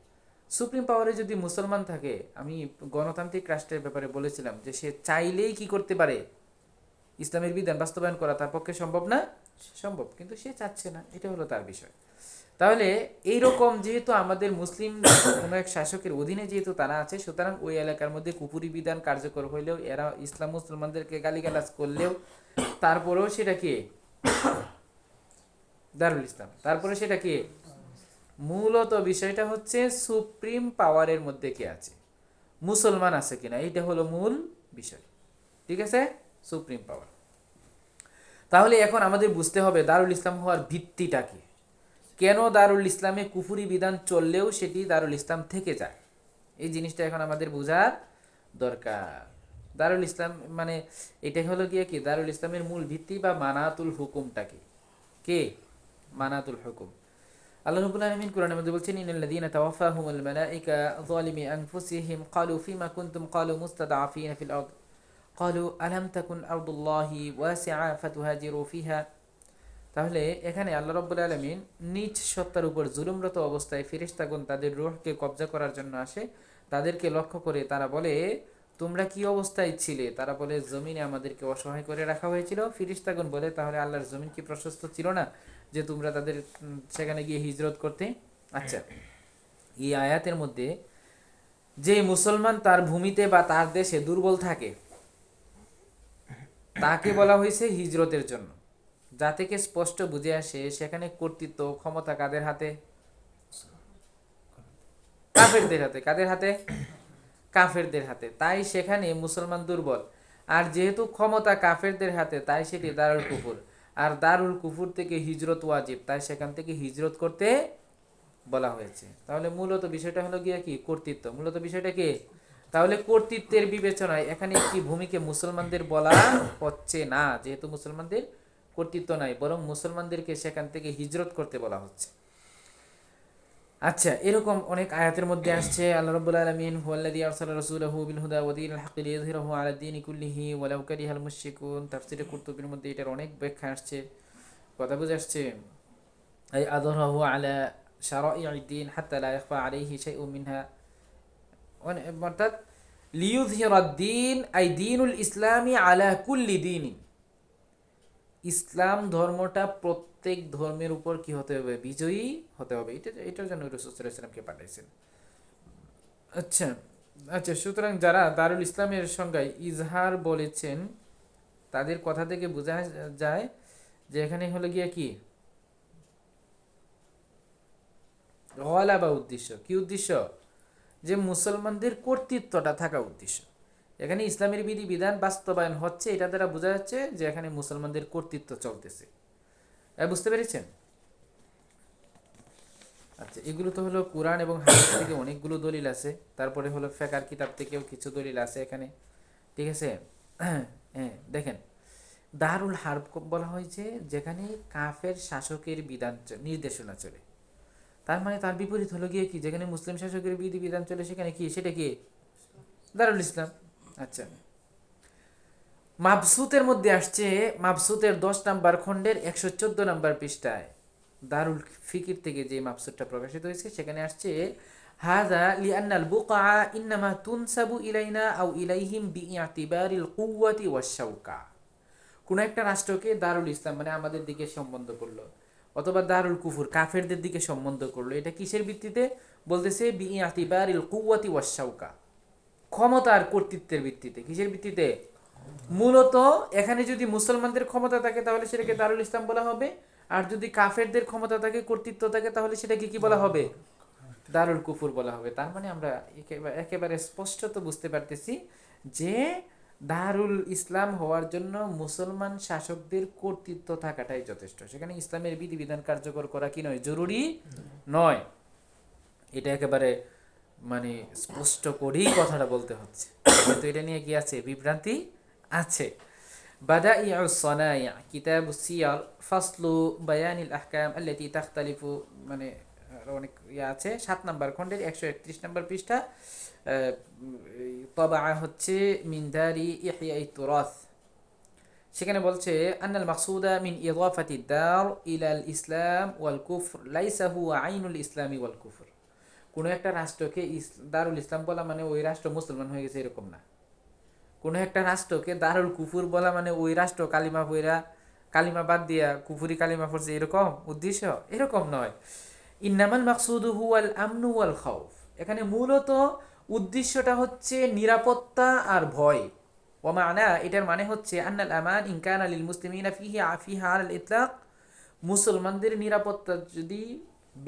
সুপ্রিম পাওয়ারে যদি মুসলমান থাকে, আমি গণতান্ত্রিক রাষ্ট্রের ব্যাপারে বলেছিলাম যে সে চাইলেই কি করতে পারে? ইসলামের বিধান বাস্তবায়ন করা তার পক্ষে সম্ভব না? সম্ভব, কিন্তু সে চাচ্ছে না, এটা হলো তার বিষয়। তাহলে এইরকম যেহেতু আমাদের মুসলিম কোনো এক শাসকের অধীনে যেহেতু তারা আছে, সুতরাং ওই এলাকার মধ্যে কুপুরি বিধান কার্যকর হইলেও, এরা ইসলাম মুসলমানদেরকে গালিগালাজ করলেও, তারপরেও সেটা কি দারুল ইসলাম, তারপরে সেটা কি মূলত বিষয়টা হচ্ছে সুপ্রিম পাওয়ারের মধ্যে কে আছে, মুসলমান আছে কিনা, এইটা হলো মূল বিষয়, ঠিক আছে? সুপ্রিম পাওয়ার। তাহলে এখন আমাদের বুঝতে হবে দারুল ইসলাম হওয়ার ভিত্তিটা কি, কেন দারুল ইসলামে কুফুরি বিধান চললেও সেটি দারুল ইসলাম থেকে যায়, এই জিনিসটা এখন আমাদের বোঝার দরকার। দারুল ইসলাম মানে এটাই হলো গিয়ে কি দারুল ইসলামের মূল ভিত্তি বা মানাতুল হুকুমটা কি, কে মানাতুল হুকুম। আল্লাহ রাব্বুল আলামিন কোরআনের মধ্যে বলছেন ইন্নাল্লাযীনা তাওয়াফাহুমুল মালায়েকা যালিমি আনফুসিহিম ক্বালু ফিমা কুনতুম ক্বালু মুস্তাদআফিনা ফিল আরদ ক্বালু আলাম তাকুন আরদুল্লাহি ওয়াসিআ ফাতুহাজিরু ফিহা। তাহলে এখানে আল্লাহ রাব্বুল আলামিন নিজ সত্তার উপর জুলুমরত অবস্থায় ফেরেশতাগণ তাদের রূহকে কবজা করার জন্য আসে, তাদেরকে লক্ষ্য করে তারা বলে তোমরা কি অবস্থায় ছিলে? তারা বলে জমিনে আমাদেরকে অসহায় করে রাখা হয়েছিল। ফেরেশতাগণ বলে তাহলে আল্লাহর জমিন কি প্রশস্ত ছিল না যে তোমরা তাদের সেখানে গিয়ে হিজরত করতে? আচ্ছা, এই আয়াতের মধ্যে যে মুসলমান তার ভূমিতে বা তার দেশে দুর্বল থাকে তাকে বলা হয়েছে হিজরতের জন্য, যা থেকে স্পষ্ট বুঝে আসে সেখানে কর্তৃত্ব ক্ষমতা কাদের হাতে? কাফেরদের হাতে। কাদের হাতে? কাফেরদের হাতে। তাই সেখানে মুসলমান দুর্বল, আর যেহেতু ক্ষমতা কাফেরদের হাতে তাই সেটি দারুল কুফর, আর দারুল কুফর থেকে হিজরত ওয়াজিব, তাই সেখান থেকে হিজরত করতে বলা হয়েছে। তাহলে মূলত বিষয়টা হলো গিয়ে কি কর্তৃত্ব, মূলত বিষয়টা কি? তাহলে কর্তৃত্বের বিবেচনায় এখানে একটি ভূমিকে মুসলমানদের বলা হচ্ছে না, যেহেতু মুসলমানদের কর্তৃত্ব নাই, বরং মুসলমানদেরকে সেখান থেকে হিজরত করতে বলা হচ্ছে। আচ্ছা, এরকম অনেক আয়াতের মধ্যে আসছে আল্লাহ রাব্বুল আলামিন হুয়াল্লাযী আরসালা রাসূলাহু বিল হুদা ওয়া দীনিল হাক্কি লিইয়ুযহিরাহু আলা দ্বীনি কুল্লিহি ওয়ালাউ কারিহাল মুশরিকুন। তাফসীরে কুরতুবীর মধ্যে এটার অনেক ব্যাখ্যা আসছে, কথা বুঝে আসছে। আই আযহারাহু আলা শারাঈ'id দ্বীন হাত্তা লা ইয়াখফা আলাইহি শাইউম মিনহা, অর্থাৎ লিইয়ুযহিরাদ দ্বীন আই দীনুল ইসলামি আলা কুল্লি দীনিন। ইসলাম ধর্মটা প্রত্যেক ধর্মের উপর কি হতে হবে? বিজয়ী হতে হবে। এটার জন্য রাসূল সাল্লাল্লাহু আলাইহি ওয়াসাল্লামকে পাঠাইছেন। আচ্ছা আচ্ছা, সুতরাং যারা দারুল ইসলামের সংজ্ঞায় ইজহার বলেছেন তাদের কথা থেকে বোঝা যায় যে এখানে হলো গিয়া কি গলাবা উদ্দেশ্য। কি উদ্দেশ্য? যে মুসলমানদের কর্তৃত্বটা থাকা উদ্দেশ্য। এখানে ইসলামের বিধান বাস্তবায়ন হচ্ছে, এটা দ্বারা বোঝা যাচ্ছে যে এখানে মুসলমানদের কর্তৃত্ব চলতেছে। বুঝতে পেরেছেন? আচ্ছা, এগুলো তো হলো কোরআন এবং হাদিস থেকে অনেকগুলো দলিল আছে, তারপরে হলো ফিকহের কিতাব থেকেও কিছু দলিল আছে এখানে, ঠিক আছে? হ্যাঁ, দেখেন দারুল হারব বলা হয়েছে যেখানে কাফের শাসকের বিধান নির্দেশনা চলে, তার মানে তার বিপরীত হলো গিয়ে কি যেখানে মুসলিম শাসকের বিধান চলে সেখানে কি সেটা কি দারুল ইসলাম। আচ্ছা, মাবসুতের মধ্যে আসছে, মাবসুতের 10 নম্বর খণ্ডের 114 নম্বর পৃষ্ঠায় দারুল ফিকির থেকে যে মাবসুতটা প্রকাশিত হয়েছে সেখানে আসছে হাযা লিআন্নাল বুকআ ইন্নামা তুনসাবু ইলাইনা আও ইলাইহিম বিইতিবারিল কুওয়াতি ওয়াশ শাওকা। কোন একটা রাষ্ট্রকে দারুল ইসলাম মানে আমাদের দিকে সম্বন্ধ করলো, অথবা দারুল কুফুর কাফেরদের দিকে সম্বন্ধ করলো, এটা কিসের ভিত্তিতে? বলতেছে বিইতিবারিল কুওয়াতি ওয়াশ শাওকা, ক্ষমতা আর কর্তৃত্বের ভিত্তিতে। কিসের ভিত্তিতে? মূলত এখানে যদি মুসলমানদের ক্ষমতা থাকে তাহলে সেটাকে দারুল ইসলাম বলা হবে, আর যদি কাফেরদের ক্ষমতা থাকে, কর্তৃত্ব থাকে, তাহলে সেটাকে কি বলা হবে? দারুল কুফুর বলা হবে। তার মানে আমরা একেবারে স্পষ্টত বুঝতে পারতেছি যে দারুল ইসলাম হওয়ার জন্য মুসলমান শাসকদের কর্তৃত্ব থাকাটাই যথেষ্ট, সেখানে ইসলামের বিধিবিধান কার্যকর করা কি নয়, জরুরি নয়। এটা একেবারে মানে স্পষ্ট করেই কথাটা বলতে হচ্ছে, কিন্তু এটা নিয়ে কি আছে? বিভ্রান্তি আছে। বাদাইউস সানায়া কিতাবুস সিয়ার ফাসলু বায়ানিল আহকাম আল্লাতী তাখতালিফু, মানে আরো অনেক ইয়ে আছে। 7 নম্বর খণ্ডের 131 নম্বর পৃষ্ঠা, তবা হচ্ছে মিন দারি ইহইয়াই তুরাস। সেখানে বলছে আন্নাল মাকসুদা মিন ইদাফাতি দার ইলাল ইসলাম ওয়াল কুফর লাইসা হুয়া আইনুল ইসলামি ওয়াল কুফর। কোনো একটা রাষ্ট্রকে দারুল ইসলাম বলা মানে ওই রাষ্ট্র মুসলমান হয়ে গেছে, এরকম না। কোনো একটা রাষ্ট্রকে দারুল কুফুর বলা মানে ওই রাষ্ট্র কালিমা পইরা, কালিমা বাদ দিয়া কুফুরি কালিমা পড়ছে, এরকম উদ্দেশ্য? এরকম নয়। ইন্নামাল মাকসুদু হুয়াল আমনু ওয়াল খাউফ, এখানে মূলত উদ্দেশ্যটা হচ্ছে নিরাপত্তা আর ভয়। ওয়া মানা, এটার মানে হচ্ছে আন্নাল আমান ইন কানা লিল মুসলিমিনা ফিহা আলাল ইতলাক, মুসলমানদের নিরাপত্তা যদি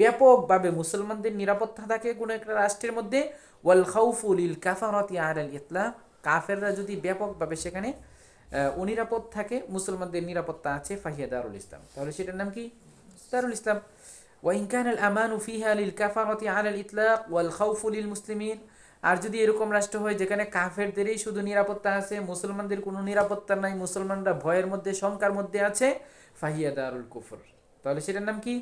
ব্যাপকভাবে মুসলমানদের নিরাপত্তা থাকে কোনো একটা রাষ্ট্রের মধ্যে, ওয়াল খাউফু লিল কাফারাতি আলাল ইতলাক, কাফেররা যদি ব্যাপকভাবে সেখানে অনিরাপদ থাকে, মুসলমানদের নিরাপত্তা আছে, ফাহিয়া দারুল ইসলাম, তাহলে সেটার নাম কি? দারুল ইসলাম। ওয়াইন কানাল আমানু ফিহা লিল কাফারাতি আলাল ইতলাক ওয়াল খাউফু লিল মুসলিমিন, আর যদি এরকম রাষ্ট্র হয় যেখানে কাফেরদেরই শুধু নিরাপত্তা আছে, মুসলমানদের কোনো নিরাপত্তা নাই, মুসলমানরা ভয়ের মধ্যে, শঙ্কার মধ্যে আছে, ফাহিয়া দারুল কুফর, তাহলে সেটার নাম কি?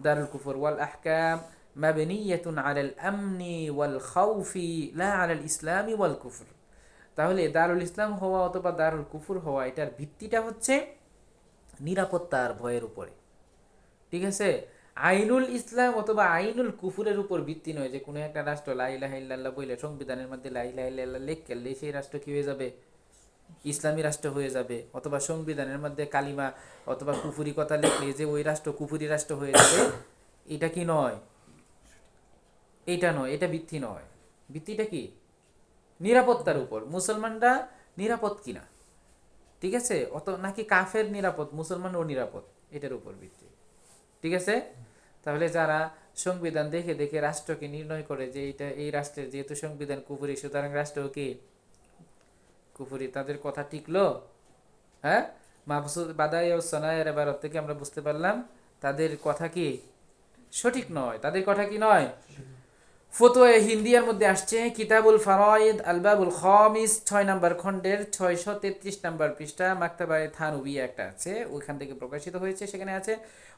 দারুল কুফর। ওয়াল আহকাম মাবনিয়াতুন আলাল আমনি ওয়াল খাউফি লা আলাল ইসলামি ওয়াল কুফর, তাহলে দারুল ইসলাম হওয়া অথবা দারুল কুফর হওয়া এটার ভিত্তিটা হচ্ছে নিরাপত্তা আর ভয়ের উপরে। ঠিক আছে? আইনুল ইসলাম অথবা আইনুল কুফুরের উপর ভিত্তি নয়, যে কোনো একটা রাষ্ট্র লা ইলাহা ইল্লাল্লাহ বলে সংবিধানের মধ্যে লা ইলাহা ইল্লাল্লাহ লেখ করলে সেই রাষ্ট্র কি হয়ে যাবে? ইসলামী রাষ্ট্র হয়ে যাবে। অথবা সংবিধানের মধ্যে কালিমা অথবা কুফুরি কথা লিখলে যে ওই রাষ্ট্র কুফুরি রাষ্ট্র হয়ে যাবে, এটা কি নয়? এটা নয়, এটা ভিত্তি নয়। ভিত্তিটা কি? নিরাপত্তার উপর, মুসলমানরা নিরাপদ কিনা, ঠিক আছে? অত নাকি কাফের নিরাপদ, মুসলমানও নিরাপদ, এটার উপর ভিত্তি। ঠিক আছে? তাহলে যারা সংবিধান দেখে দেখে রাষ্ট্রকে নির্ণয় করে যে এটা এই রাষ্ট্রের যেহেতু সংবিধান কুফুরি, সুতরাং রাষ্ট্র কি কুফুরি, তাদের কথা টিকলো? হ্যাঁ, মাহফুজ বাদাই ও সনায়ের এবারত থেকে আমরা বুঝতে পারলাম তাদের কথা কি সঠিক নয়, তাদের কথা কি নয়। ফতোয়া হিন্দিয়ার মধ্যে আসছে কিতাবুল ফারাইদ আলবাবুল খামিস 6 নম্বর খণ্ডের 633 নম্বর পৃষ্ঠা, মাকতাবায়ে থানবিয়া একটা আছে, ওইখান থেকে প্রকাশিত হয়েছে। সেখানে আছে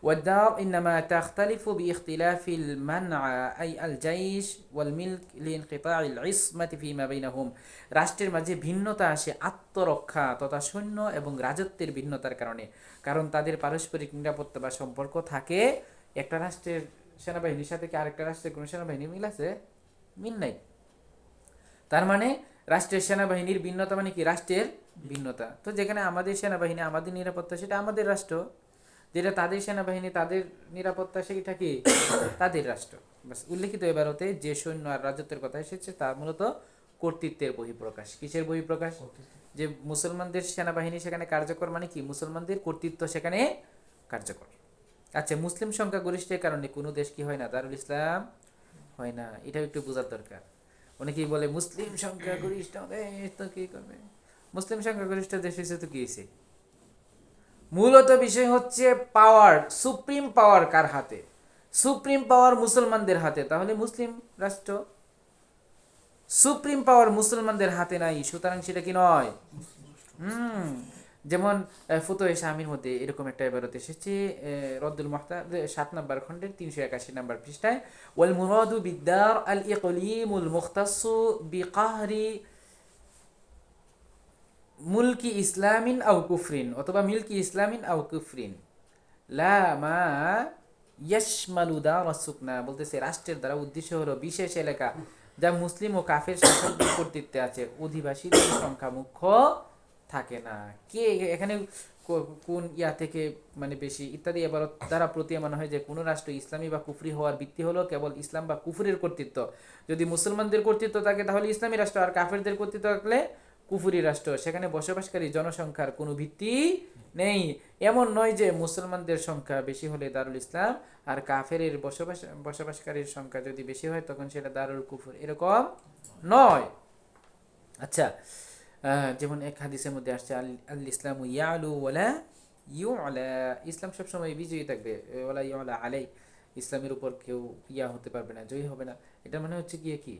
ওয়াদার ইননামা তাখতালিফু বিইখতিলাফিল মানআ I Al Jaish wall milk লিইনকিতাইল ইসমাতি ফিমা বাইনাহুম, রাষ্ট্রের মাঝে ভিন্নতা আসে আত্মরক্ষা তথা সৈন্য এবং রাজত্বের ভিন্নতার কারণে, কারণ তাদের পারস্পরিক নিরাপত্তা বা সম্পর্ক থাকে। একটা রাষ্ট্রের সেনাবাহিনীর সাথে কি আরেকটা রাষ্ট্রের কোনো সেনাবাহিনী মিল আছে? মিল নাই। তার মানে রাষ্ট্রের সেনাবাহিনীর ভিন্নতা মানে কি? রাষ্ট্রের ভিন্নতা। তো যেখানে আমাদের সেনাবাহিনী, আমাদের নিরাপত্তা, সেটা আমাদের রাষ্ট্র, যেটা তাদের সেনাবাহিনী, তাদের নিরাপত্তা, সেটা কি তাদের রাষ্ট্র। বাস, উল্লেখিত এবারতে যে সৈন্য আর রাজত্বের কথা এসেছে তা মূলত কর্তৃত্বের বহিঃপ্রকাশ। কিসের বহিঃপ্রকাশ? যে মুসলমানদের সেনাবাহিনী সেখানে কার্যকর মানে কি? মুসলমানদের কর্তৃত্ব সেখানে কার্যকর। আচ্ছা, মুসলিম সংখ্যা গরিষ্ঠের কারণে কোনো দেশ কি হয় না? দারুল ইসলাম হয় না, এটাও একটু বোঝার দরকার। অনেকেই বলে মুসলিম সংখ্যা গরিষ্ঠ দেশ তো কি করবে? মুসলিম সংখ্যা গরিষ্ঠ দেশ হয়েছে তো কি হয়েছে? মূলত বিষয় হচ্ছে পাওয়ার, সুপ্রিম পাওয়ার কার হাতে? সুপ্রিম পাওয়ার মুসলমানদের হাতে, তাহলে মুসলিম রাষ্ট্র। সুপ্রিম পাওয়ার মুসলমানদের হাতে নাই, সুতরাং সেটা কি নয়। যেমন ফুতুহে শামির মধ্যে এরকম একটা ইবারত এসেছে, রদ্দুল মুহতার 7 নম্বর খণ্ডের 381 নম্বর পৃষ্ঠায়, ওয়াল মুরাদু বিদ্দার আল ইকলিমুল মুখতাসসু বিকাহরি মুলকি ইসলামিন আও কুফরিন, অথবা মিল্কি ইসলামিন আও কুফরিন লা মা ইয়াশমালু দাওয়াস সুকনা বলতেছে রাষ্ট্রের দ্বারা উদ্দেশ্য হলো বিশেষ এলাকা যা মুসলিম ও কাফের শাসকদের কর্তৃত্বে আছে, অধিবাসীদের সংখ্যা মুখ্য থাকে না। কে এখানে কোন ইয়া থেকে মানে বেশি ইত্যাদি এবারত দ্বারা প্রতীয়মান হয় যে কোনো রাষ্ট্র ইসলামী বা কুফরি হওয়ার ভিত্তি হলো কেবল ইসলাম বা কুফরের কর্তৃত্ব। যদি মুসলমানদের কর্তৃত্ব থাকে তাহলে ইসলামী রাষ্ট্র, আর কাফেরদের কর্তৃত্ব থাকলে কুফরি রাষ্ট্র। সেখানে বসবাসকারী জনসংখ্যার কোনো ভিত্তি নেই। এমন নয় যে মুসলমানদের সংখ্যা বেশি হলে দারুল ইসলাম আর কাফের বসবাসকারীর সংখ্যা যদি বেশি হয় তখন সেটা দারুল কুফর, এরকম নয়। আচ্ছা, যেমন এক হাদিসের মধ্যে আসছে আল ইসলামু ইয়ালু ওয়ালা ইউলা, ইসলাম সবসময় বিজয়ী থাকবে, ওয়ালা ইউলা আলাই, ইসলামের উপর কেউ ইয়া হতে পারবে না, জয়ী হবে না। এটা মানে হচ্ছে গিয়ে কি,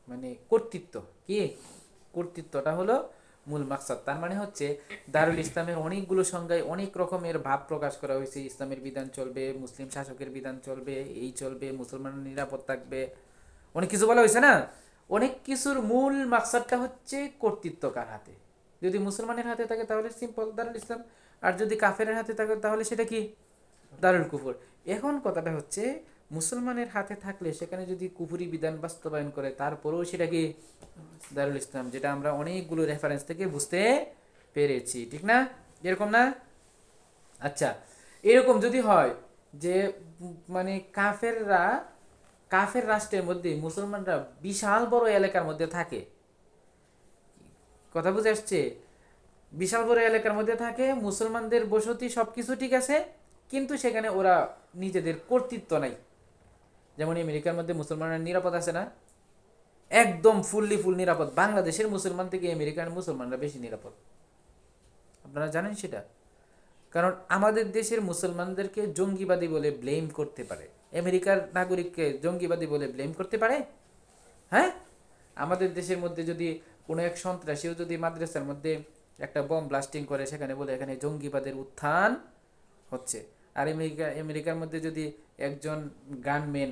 মানে কর্তৃত্ব, কি কর্তৃত্বটা হলো মূল মাকসাদ। তার মানে হচ্ছে দারুল ইসলামের অনেকগুলো সংজ্ঞায় অনেক রকমের ভাব প্রকাশ করা হয়েছে। ইসলামের বিধান চলবে, মুসলিম শাসকের বিধান চলবে, এই চলবে, মুসলমানের নিরাপদ থাকবে, অনেক কিছু বলা হয়েছে না। অনেক কিছুর মূল মাকসাদটা হচ্ছে কর্তৃত্ব কার হাতে। যদি মুসলমানের হাতে থাকে তাহলে সিম্পল দারুল ইসলাম, আর যদি কাফের হাতে থাকে তাহলে সেটা কি দারুল কুফর। এখন কথাটা হচ্ছে মুসলমানের হাতে থাকলে সেখানে যদি কুফরি বিধান বাস্তবায়ন করে তারপরেও সেটা কি দারুল ইসলাম, যেটা আমরা অনেকগুলো রেফারেন্স থেকে বুঝতে পেরেছি, ঠিক না? এরকম না? আচ্ছা, এরকম যদি হয় যে মানে কাফের রাষ্ট্রের মধ্যে মুসলমানরা বিশাল বড় এলাকার মধ্যে থাকে, কথা বুঝে আসছে? বিশাল বড় এলাকার মধ্যে থাকে, মুসলমানদের বসতি সবকিছু ঠিক আছে, কিন্তু সেখানে ওরা নিজেদের কর্তৃত্ব নাই। যেমন আমেরিকার মধ্যে মুসলমানরা নিরাপদ আছে না, একদম ফুল নিরাপদ। বাংলাদেশের মুসলমান থেকে আমেরিকার মুসলমানরা বেশি নিরাপদ, আপনারা জানেন সেটা। কারণ আমাদের দেশের মুসলমানদেরকে জঙ্গিবাদী বলে ব্লেম করতে পারে, আমেরিকার নাগরিককে জঙ্গিবাদী বলে ব্লেম করতে পারে? হ্যাঁ, আমাদের দেশের মধ্যে যদি কোনো এক সন্ত্রাসীও যদি মাদ্রাসার মধ্যে একটা বম ব্লাস্টিং করে, সেখানে বলে এখানে জঙ্গিবাদের উত্থান হচ্ছে। আর আমেরিকার মধ্যে যদি একজন গানম্যান,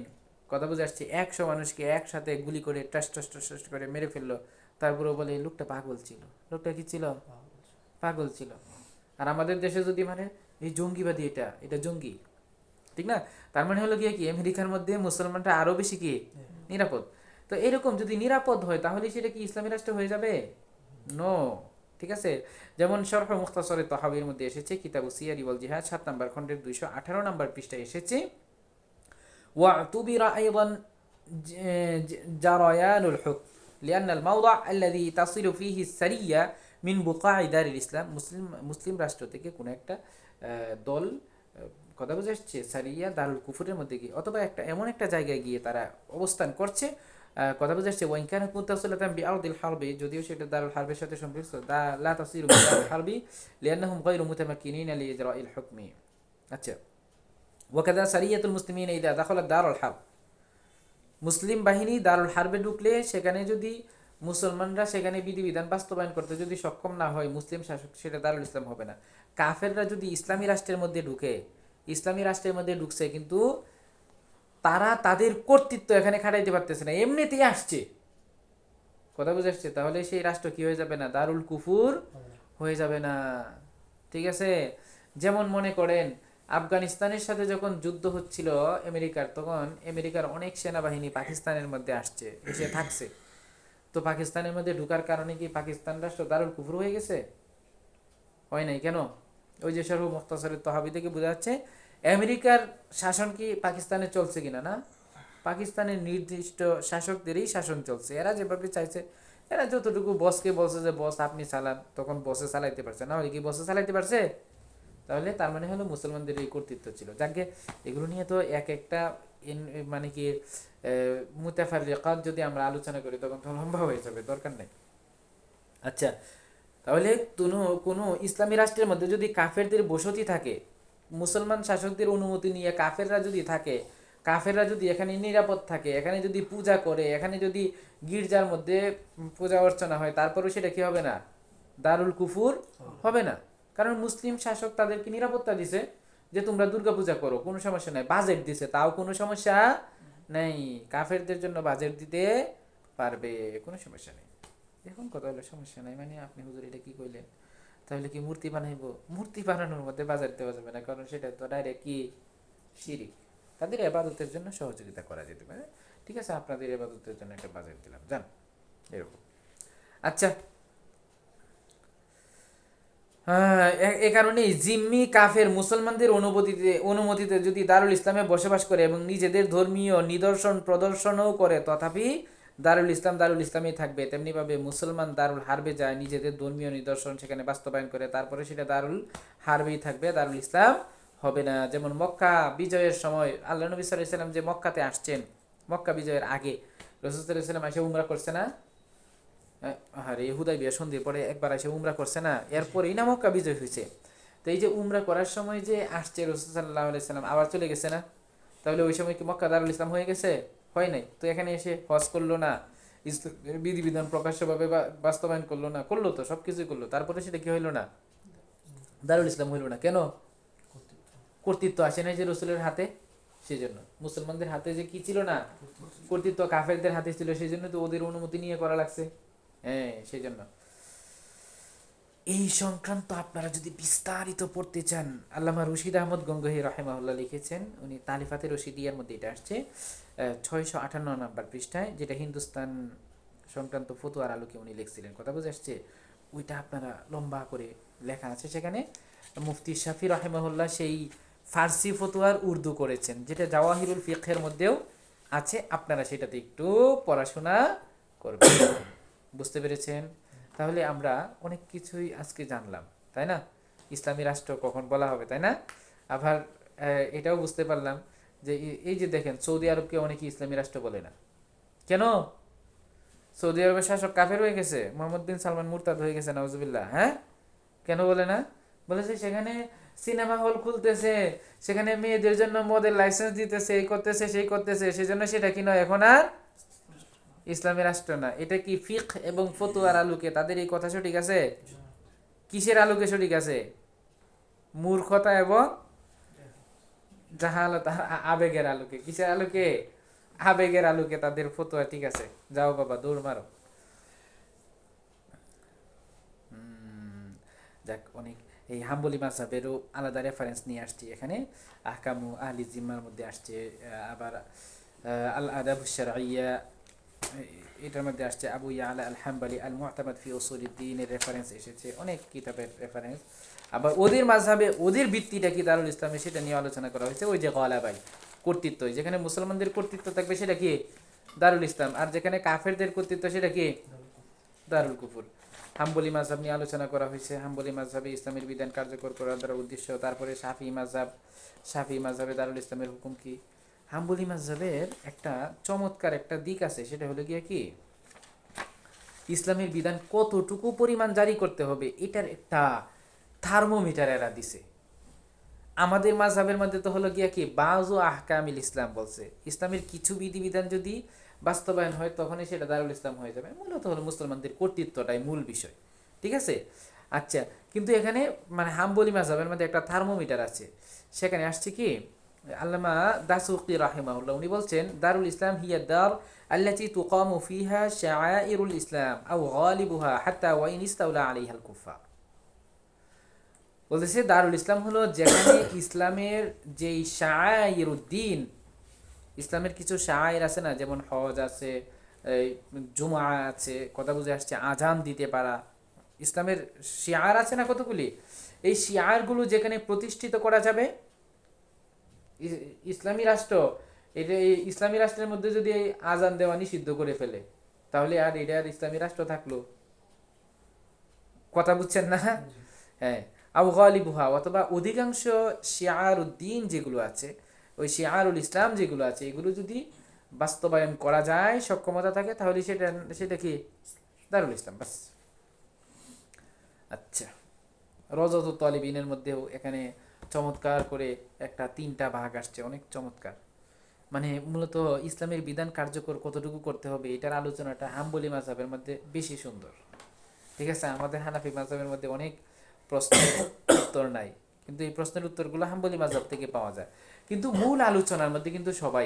কথা বুঝে আসছে, 100 মানুষকে একসাথে গুলি করে টাস টাস টাস টাস করে মেরে ফেললো, তারপরে বলে লোকটা পাগল ছিল। লোকটা কি ছিল? পাগল ছিল। আর আমাদের দেশে যদি মানে এই জঙ্গিবাদী, এটা জঙ্গি, ঠিক না? তার মানে হলো কি আমেরিকার মধ্যে মুসলমানরা আরো বেশি কি নিরাপদ। তো এরকম যদি নিরাপদ হয় তাহলে সেটা কি ইসলামী রাষ্ট্র হয়ে যাবে? নো, ঠিক আছে। যেমন শরহ মুখতাসরে তাহাবির মধ্যে এসেছে, কিতাবু সিয়ারি ওয়াল জিহাদ 7 নম্বর খণ্ডের 218 নম্বর পৃষ্ঠায় এসেছে, واعتبر أيضا جريان الحكم لأن الموضع الذي تصل فيه السرية من بقاع دار الإسلام, মুসলিম রাষ্ট্র থেকে কোনো একটা দল, কথা বুঝে আসছে, সারিয়া দারুল কুফরের মধ্যে গিয়ে অথবা এমন একটা জায়গায় গিয়ে তারা অবস্থান করছে, কথা বুঝে আসছে, ওয়াইন কানাত মুত্তাসিলাতান বিআরদিল হারবি, যদিও সেটা দারুল হারবের সাথে সম্পৃক্ত, লা তাসিরু বিদারুল হারবি লিআন্নাহুম গায়রু মুতামাক্কিনিনা লিইজরাইল হুকমি। আচ্ছা, ওয়াকাদা সারিয়াতুল মুসলিমিন ইদা দাখালাত দারুল হারব, মুসলিম বাহিনী দারুল হারবে ঢুকলে সেখানে যদি মুসলমানরা সেখানে বিধিবিধান বাস্তবায়ন করতে যদি সক্ষম না হয় মুসলিম শাসক, সেটা দারুল ইসলাম হবে না। কাফেররা যদি ইসলামী রাষ্ট্রের মধ্যে ঢুকে, ইসলামী রাষ্ট্রের মধ্যে ঢুকছে কিন্তু তারা তাদের কর্তৃত্ব এখানে খাটাইতে পারতেছে না, এমনিতেই আসছে, কথা বুঝে আসছে, তাহলে সেই রাষ্ট্র কি হয়ে যাবে না? দারুল কুফুর হয়ে যাবে না, ঠিক আছে? যেমন মনে করেন আফগানিস্তানের সাথে যখন যুদ্ধ হচ্ছিল আমেরিকার, তখন আমেরিকার অনেক সেনাবাহিনী পাকিস্তানের মধ্যে আসছে, এসে থাকছে। তো পাকিস্তানের মধ্যে ঢুকার কারণে কি পাকিস্তান রাষ্ট্র দারুল কুফর হয়ে গেছে? হয় নাই। কেন? ওই যে শরহ মুখতাসরের তহাবি থেকে বোঝা যাচ্ছে আমেরিকার শাসন কি পাকিস্তানে চলছে কিনা, না, পাকিস্তানের নির্দিষ্ট শাসকদেরই শাসন চলছে, এরা যেভাবে চাইছে, এরা যতটুকু বসকে বলছে যে বস আপনি চালান, তখন বসে চালাইতে পারছে না, হলে কি বসে চালাইতে পারছে? তাহলে তার মানে হলো মুসলমানদের এই কর্তৃত্ব ছিল। যাকে এগুলো নিয়ে তো এক একটা মানে কি মুতাফাররিকাত যদি আমরা আলোচনা করি তখন তো লম্বা হয়ে যাবে, দরকার নেই। আচ্ছা, তাহলে কোনো ইসলামী রাষ্ট্রের মধ্যে যদি কাফেরদের বসতি থাকে, মুসলমান শাসকদের অনুমতি নিয়ে কাফেররা যদি থাকে, কাফেররা যদি এখানে নিরাপদ থাকে, এখানে যদি পূজা করে, এখানে যদি গির্জার মধ্যে পূজা অর্চনা হয়, তারপরেও সেটা কি হবে না? দারুল কুফুর হবে না। কারণ মুসলিম শাসক তাদেরকে নিরাপত্তা দিছে যে তোমরা দুর্গা পূজা করো, কোনো সমস্যা নাই, বাজেট দিছে, তাও কোনো সমস্যা নেই, কাফেরদের জন্য বাজেট দিতে পারবে, কোনো সমস্যা নেই। এখন কথা হলো সমস্যা নাই মানে আপনি হুজুর এটা কি কইলেন, তাহলে কি মূর্তি বানাইবো? মূর্তি বানানোর মধ্যে বাজার দেওয়া যাবে না, কারণ সেটা তো ডাইরেক্ট কি শিরিক। তাদের ইবাদতের জন্য সহযোগিতা করা যেতে পারে। ঠিক আছে, আপনাদের ইবাদতের জন্য একটা বাজেট দিলাম, যান, এরকম। আচ্ছা, এ কারণেই জিম্মি কাফের মুসলমানদের অনুমতিতে যদি দারুল ইসলামে বসবাস করে এবং নিজেদের ধর্মীয় নিদর্শন প্রদর্শনও করে, তথাপি দারুল ইসলামেই থাকবে। তেমনিভাবে মুসলমান দারুল হারবে যায়, নিজেদের ধর্মীয় নিদর্শন সেখানে বাস্তবায়ন করে, তারপরে সেটা দারুল হারবেই থাকবে, দারুল ইসলাম হবে না। যেমন মক্কা বিজয়ের সময় আল্লাহ নবী সাল্লাল্লাহু আলাইহি ওয়াসাল্লাম যে মক্কাতে আসছেন, মক্কা বিজয়ের আগে রাসূল সাল্লাল্লাহু আলাইহি ওয়াসাল্লাম এসে উমরা করছে না? আরে হুদাইবিয়া সন্ধির পরে একবার এসে উমরা করছে না? এরপরেই না মক্কা বিজয় হয়েছে। তো এই যে উমরা করার সময় যে আসছে রাসূল সাল্লাল্লাহু আলাইহি ওয়াসাল্লাম, আবার চলে গেছে না? তাহলে ওই সময় কি মক্কা দারুল ইসলাম হয়ে গেছে? হয় নাই। তো এখানে এসে হজ করলো না, ইসলামের বিধিবিধান প্রকাশ্যভাবে বাস্তবায়ন করলো না? করলো তো, সব কিছুই করলো, তারপরে সেটা কি হইলো না? দারুল ইসলাম হইলো না। কেন? কর্তৃত্ব আসে নাই যে রসুলের হাতে, সেই জন্য। মুসলমানদের হাতে যে কি ছিল না? কর্তৃত্ব কাফেরদের হাতে ছিল, সেই জন্য তো ওদের অনুমতি নিয়ে করা লাগছে। হ্যাঁ, সেই জন্য। এই সংক্রান্ত আপনারা যদি বিস্তারিত পড়তে চান, আল্লামা রশিদ আহমদ গঙ্গোহী রাহিমাহুল্লাহ লিখেছেন, উনি তালিফাতে রশিদিয়ার মধ্যে এটা আসছে 658 নম্বর পৃষ্ঠায়, যেটা হিন্দুস্তান সংক্রান্ত ফতোয়ার আলোকে উনি লিখছিলেন। কথা বুঝে আসছে? ওইটা আপনারা লম্বা করে লেখা আছে সেখানে। মুফতি শাফি রাহিমাহুল্লাহ সেই ফার্সি ফতোয়ার উর্দু করেছেন, যেটা জাওয়াহিরুল ফিকহের মধ্যেও আছে। আপনারা সেটাতে একটু পড়াশোনা করবেন। বুঝতে পেরেছেন? তাহলে আমরা অনেক কিছুই আজকে জানলাম, তাই না? ইসলামী রাষ্ট্র কখন বলা হবে, তাই না? আবার এটাও বুঝতে পারলাম যে এই যে দেখেন, সৌদি আরবকে অনেকে ইসলামী রাষ্ট্র বলে না। কেন? সৌদি আরবের শাসক কাফের হয়ে গেছে, মোহাম্মদ বিন সালমান মুরতাদ হয়ে গেছে, নাউজুবিল্লাহ। হ্যাঁ, কেন বলে না? বলেছে সেখানে সিনেমা হল খুলতেছে, সেখানে মেয়েদের জন্য মদের লাইসেন্স দিতেছে, এই করতেছে সেই করতেছে, সেজন্য সেটা কি নয়, এখন আর ইসলামী রাষ্ট্র না। এটা কি ফিকহ এবং ফতোয়ার আলোকে তাদের এই কথা সঠিক আছে? কিসের আলোকে সঠিক আছে? মূর্খতা এবং জাহালত, আবেগের আলোকে। কিসের আলোকে? আবেগের আলোকে তাদের ফতোয়া ঠিক আছে। যাও বাবা, দৌড় মারো। যাক, অনেক এই হাম্বলি মাযহাবেরও আলাদা রেফারেন্স নিয়ে আসছি এখানে। আহকামু আহলি জিম্মার মধ্যে আসছে, আবার আল আদাবুশ শারঈয়া এটার মধ্যে আসছে, আবু ইয়ালা আল হাম্বলি আল মুতামাদ ফি উসুলিদ্দিনের রেফারেন্স এসেছে, অনেক কিতাবের রেফারেন্স। আবার ওদের মাযহাবে ওদের ভিত্তিটা কি দারুল ইসলামে, সেটা নিয়ে আলোচনা করা হয়েছে। ওই যে গালাবাই কর্তৃত্ব, যেখানে মুসলমানদের কর্তৃত্ব থাকবে সেটা কি দারুল ইসলাম, আর যেখানে কাফেরদের কর্তৃত্ব সেটা কি দারুল কুফর। হাম্বলি মাযহাব নিয়ে আলোচনা করা হয়েছে। হাম্বলি মাযহাবে ইসলামের বিধান কার্যকর করার দ্বারা উদ্দেশ্য। তারপরে শাফি মাযহাবে দারুল ইসলামের হুকুম কি। হাম্বলি মাযহাবের একটা চমৎকার একটা দিক আছে, সেটা হলো গিয়ে কি, ইসলামের বিধান কতটুকু পরিমাণ জারি করতে হবে এটার একটা থার্মোমিটার এরা দিছে। আমাদের মাযহাবের মধ্যে তো হলো গিয়া কি, বাযু আহকামিল ইসলাম বলছে, ইসলামের কিছু বিধিবিধান যদি বাস্তবায়ন হয় তখনই সেটা দারুল ইসলাম হয়ে যাবে। মূলত হলো মুসলমানদের কর্তৃত্বটাই মূল বিষয়। ঠিক আছে? আচ্ছা, কিন্তু এখানে মানে হাম্বলি মাযহাবের মধ্যে একটা থার্মোমিটার আছে। সেখানে আসছে কি, আল্লামা দাসুকি রাহিমাহুল্লাহ উনি বলছেন, দারুল ইসলাম হিয়া দার আল্লাতী তুকামু ফিহা শাআইরুল ইসলাম আও গালিবুহা হাত্তা ওয়া ইন ইস্তাওলা আলাইহাল কুফার। বলতেছে দারুল ইসলাম হলো যেখানে ইসলামের যেই শাআইরুদ্দিন, ইসলামের কিছু শাআইর আছে না, যেমন হজ আছে, এই জুমা আছে, কথা বুঝে আসছে, আজান দিতে পারা, ইসলামের শিয়ার আছে না কতগুলি, এই শিয়ারগুলো যেখানে প্রতিষ্ঠিত করা যাবে, ইসলামী রাষ্ট্র, এটা এই ইসলামী রাষ্ট্রের মধ্যে যদি এই আজান দেওয়া নিষিদ্ধ করে ফেলে, তাহলে আর এটা আর ইসলামী রাষ্ট্র থাকলো? কথা বুঝছেন না? হ্যাঁ, আবু গালিবুহা, অথবা অধিকাংশ শিয়ারউদ্দিন যেগুলো আছে, ওই শিয়ারুল ইসলাম যেগুলো আছে, এগুলো যদি বাস্তবায়ন করা যায়, সক্ষমতা থাকে, তাহলে সেটা সেটা কি দারুল ইসলাম, বাস। আচ্ছা, রওজাতুত তালিবিনের মধ্যেও এখানে চমৎকার করে একটা 3টা ভাগ আসছে, অনেক চমৎকার। মানে মূলত ইসলামের বিধান কার্যকর কতটুকু করতে হবে এটার আলোচনাটা হাম্বলি মাযহাবের মধ্যে বেশি সুন্দর। ঠিক আছে? আমাদের হানাফি মাযহাবের মধ্যে অনেক প্রশ্নের উত্তর নাই, কিন্তু এই প্রশ্নের উত্তরগুলো হাম্বলি মাযহাব থেকে পাওয়া যায়। কিন্তু মূল আলোচনার মধ্যে কিন্তু সবাই,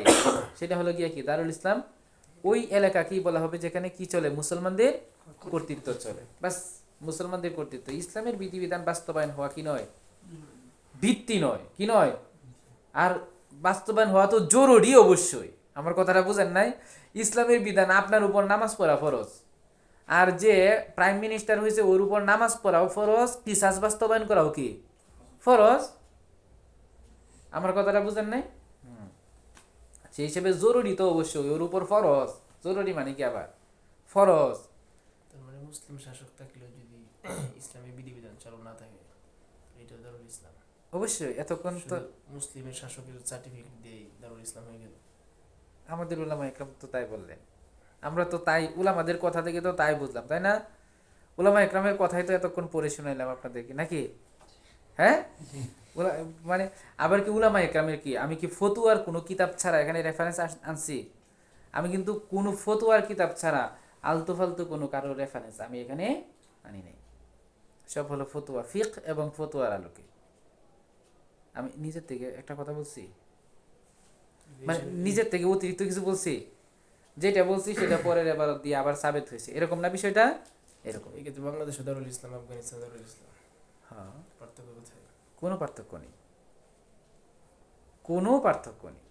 সেটা হলো গিয়া কি, দারুল ইসলাম ওই এলাকা কি বলা হবে যেখানে কি চলে, মুসলমানদের কর্তৃত্ব চলে, বাস। মুসলমানদের কর্তৃত্ব, ইসলামের বিধিবিধান বাস্তবায়ন হওয়া কি নয়, ভিত্তি নয়, কি নয়। আর বাস্তবায়ন হওয়া তো জরুরি অবশ্যই। আমার কথাটা বুঝেন নাই? ইসলামের বিধান আপনার উপর নামাজ পড়া ফরজ, আর যে প্রাইম মিনিস্টার হয়েছে ওর উপর নামাজ পড়াও ফরজ, কিসাস বাস্তবায়ন করাও কি ফরজ। আমার কথাটা বুঝেন নাই? সেই হিসেবে জরুরি তো অবশ্যই, ওর উপর ফরজ। জরুরি মানে কি আবার ফরজ। তার মানে মুসলিম শাসক থাকলেও যদি ইসলামী বিধিবিধান চালু না থাকে এটা দারুল ইসলাম। অবশ্যই এতক্ষণ তো মুসলিমের শাসকের সার্টিফিকেট দিয়ে দারুল ইসলাম হয়ে গেল। আমাদের উলামা ইকরাম তো তাই বললেন, আমরা তো তাই উলামাদের কথা থেকে তো তাই বুঝলাম, তাই না? উলামা ইকরামের কথাই তো এতক্ষণ পড়ে শোনাইলাম আপনাদেরকে, নাকি? হ্যাঁ, মানে আবার কি উলামা ইকরামের কি আমি কি ফতুয়ার কোনো কিতাব ছাড়া এখানে রেফারেন্স আনছি? আমি কিন্তু কোনো ফতুয়ার কিতাব ছাড়া আলতু ফালতু কোনো কারো রেফারেন্স আমি এখানে আনি নাই। সব হলো ফতুয়া, ফিক এবং ফতুয়ার আলোকে। আমি নিজের থেকে একটা কথা বলছি, মানে নিজের থেকে অতিরিক্ত কিছু বলছি? যেটা বলছি সেটা পরের এবার দিয়ে আবার সাবেত হয়েছে, এরকম না বিষয়টা? এরকম। এক্ষেত্রে বাংলাদেশে দারুল ইসলাম, আফগানিস্তান দারুল ইসলাম, হ্যাঁ, পার্থক্য কোথায়? কোনো পার্থক্য নেই, কোনো পার্থক্য নেই।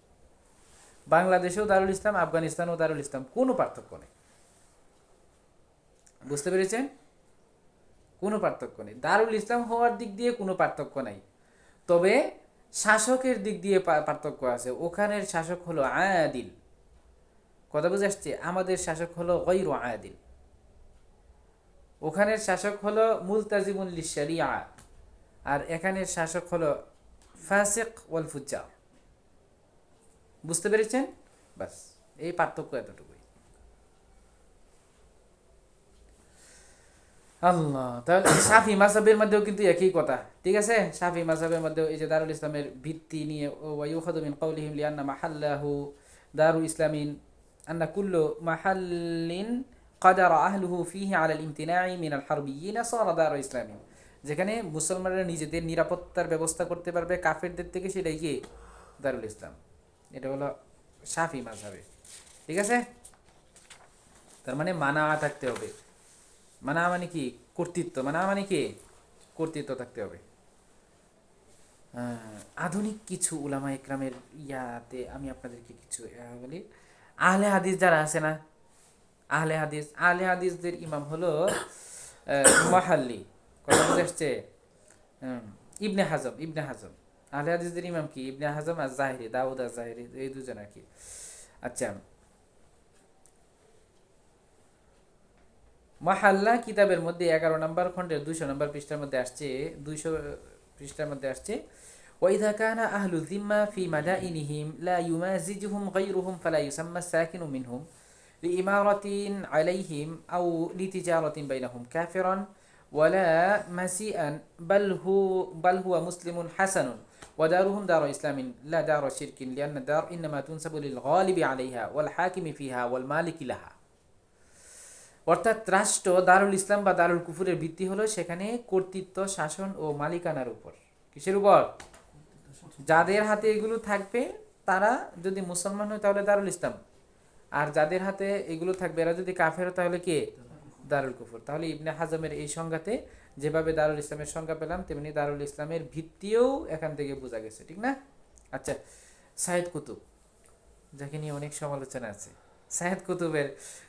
বাংলাদেশেও দারুল ইসলাম, আফগানিস্তানও দারুল ইসলাম, কোনো পার্থক্য নেই। বুঝতে পেরেছেন? কোনো পার্থক্য নেই। দারুল ইসলাম হওয়ার দিক দিয়ে কোনো পার্থক্য নাই, তবে শাসকের দিক দিয়ে পার্থক্য আছে। ওখানের শাসক হলো আদিল, কথা বুঝে আসছে? আমাদের শাসক হলো গৈরু আদিল। ওখানের শাসক হলো মুলতাজিমুল লিশরিয়া, আর এখানের শাসক হলো ফাসিক ওয়াল ফুজ্জার। বুঝতে পেরেছেন? বাস, এই পার্থক্য এতটুকুই। আল্লাহ, তাহলে শাফি মাযহাবের মধ্যেও কিন্তু একই কথা, ঠিক আছে? শাফি মাযহাবের মধ্যেও এই যে দারুল ইসলামের ভিত্তি নিয়ে ওয়া ইউখাযু মিন কাওলিহিম লিআন্না মাহাল্লাহু দারুল ইসলামিন আন্না কুল্লু মাহাল্লিন কাদারা আহলুহু ফিহি আলাল ইমতিনাই মিনাল হারবিয়িন সারা দারুল ইসলামিন। যেখানে মুসলমানরা নিজেদের নিরাপত্তার ব্যবস্থা করতে পারবে কাফেরদের থেকে, সেটাই কি দারুল ইসলাম। এটা হলো শাফি মাযহাবে, ঠিক আছে? তার মানে মানা থাকতে হবে। মানা মানে কি? কর্তৃত্ব। মানা মানে কি? কর্তৃত্ব থাকতে হবে। আধুনিক কিছু উলামা ইকরামের ইয়াতে আমি আপনাদেরকে কিছু বলি। আহলে হাদিস যারা আছে না, আহলে হাদিসদের ইমাম হলো মাহাল্লি, কথা বুঝে আসছে? ইবনে হাজম। আহলে হাদিসদের ইমাম কি? ইবনে হাজম আর জাহিরি, দাউদ আর জাহিরি, এই দুজন আর কি। আচ্ছা, মাহাল্লা কিতাবের মধ্যে 11 নম্বর খণ্ডের 200 নম্বর পৃষ্ঠার মধ্যে আসছে, 200 পৃষ্ঠার মধ্যে আসছে, ওয়াইদা কানা আহলু যিম্মা ফি মাদাইনিহিম লা ইউমাজিজুহুম গায়রুহুম ফালা ইউসাম্মা সাকিনু মিনহুম লিইমারাতিন আলাইহিম আও লিতিজারাতিন বাইনাহুম কাফিরান ওয়ালা মাসিআন বাল হুয়া মুসলিমুন হাসানুন ودارهم دار إسلام لا دار شرك لأن الدار إنما تنسب للغالب عليها والحاكم فيها والمالك لها। অর্থাৎ রাষ্ট্র দারুল ইসলাম বা দারুল কুফুরের ভিত্তি হলো সেখানে কর্তৃত্ব, শাসন ও মালিকানার উপর। কিসের উপর? যাদের হাতে এগুলো থাকবে তারা যদি মুসলমান হয় তাহলে দারুল ইসলাম, আর যাদের হাতে এগুলো থাকবে এরা যদি কাফের হয় তাহলে কে? দারুল কুফর। তাহলে ইবনে হাজমের এই সংজ্ঞাতে যেভাবে দারুল ইসলামের সংজ্ঞা পেলাম, তেমনি দারুল ইসলামের ভিত্তিও এখান থেকে বোঝা গেছে, ঠিক না? আচ্ছা, সাইয়েদ কুতুব, যাকে নিয়ে অনেক সমালোচনা আছে, সাইয়েদ কুতুবের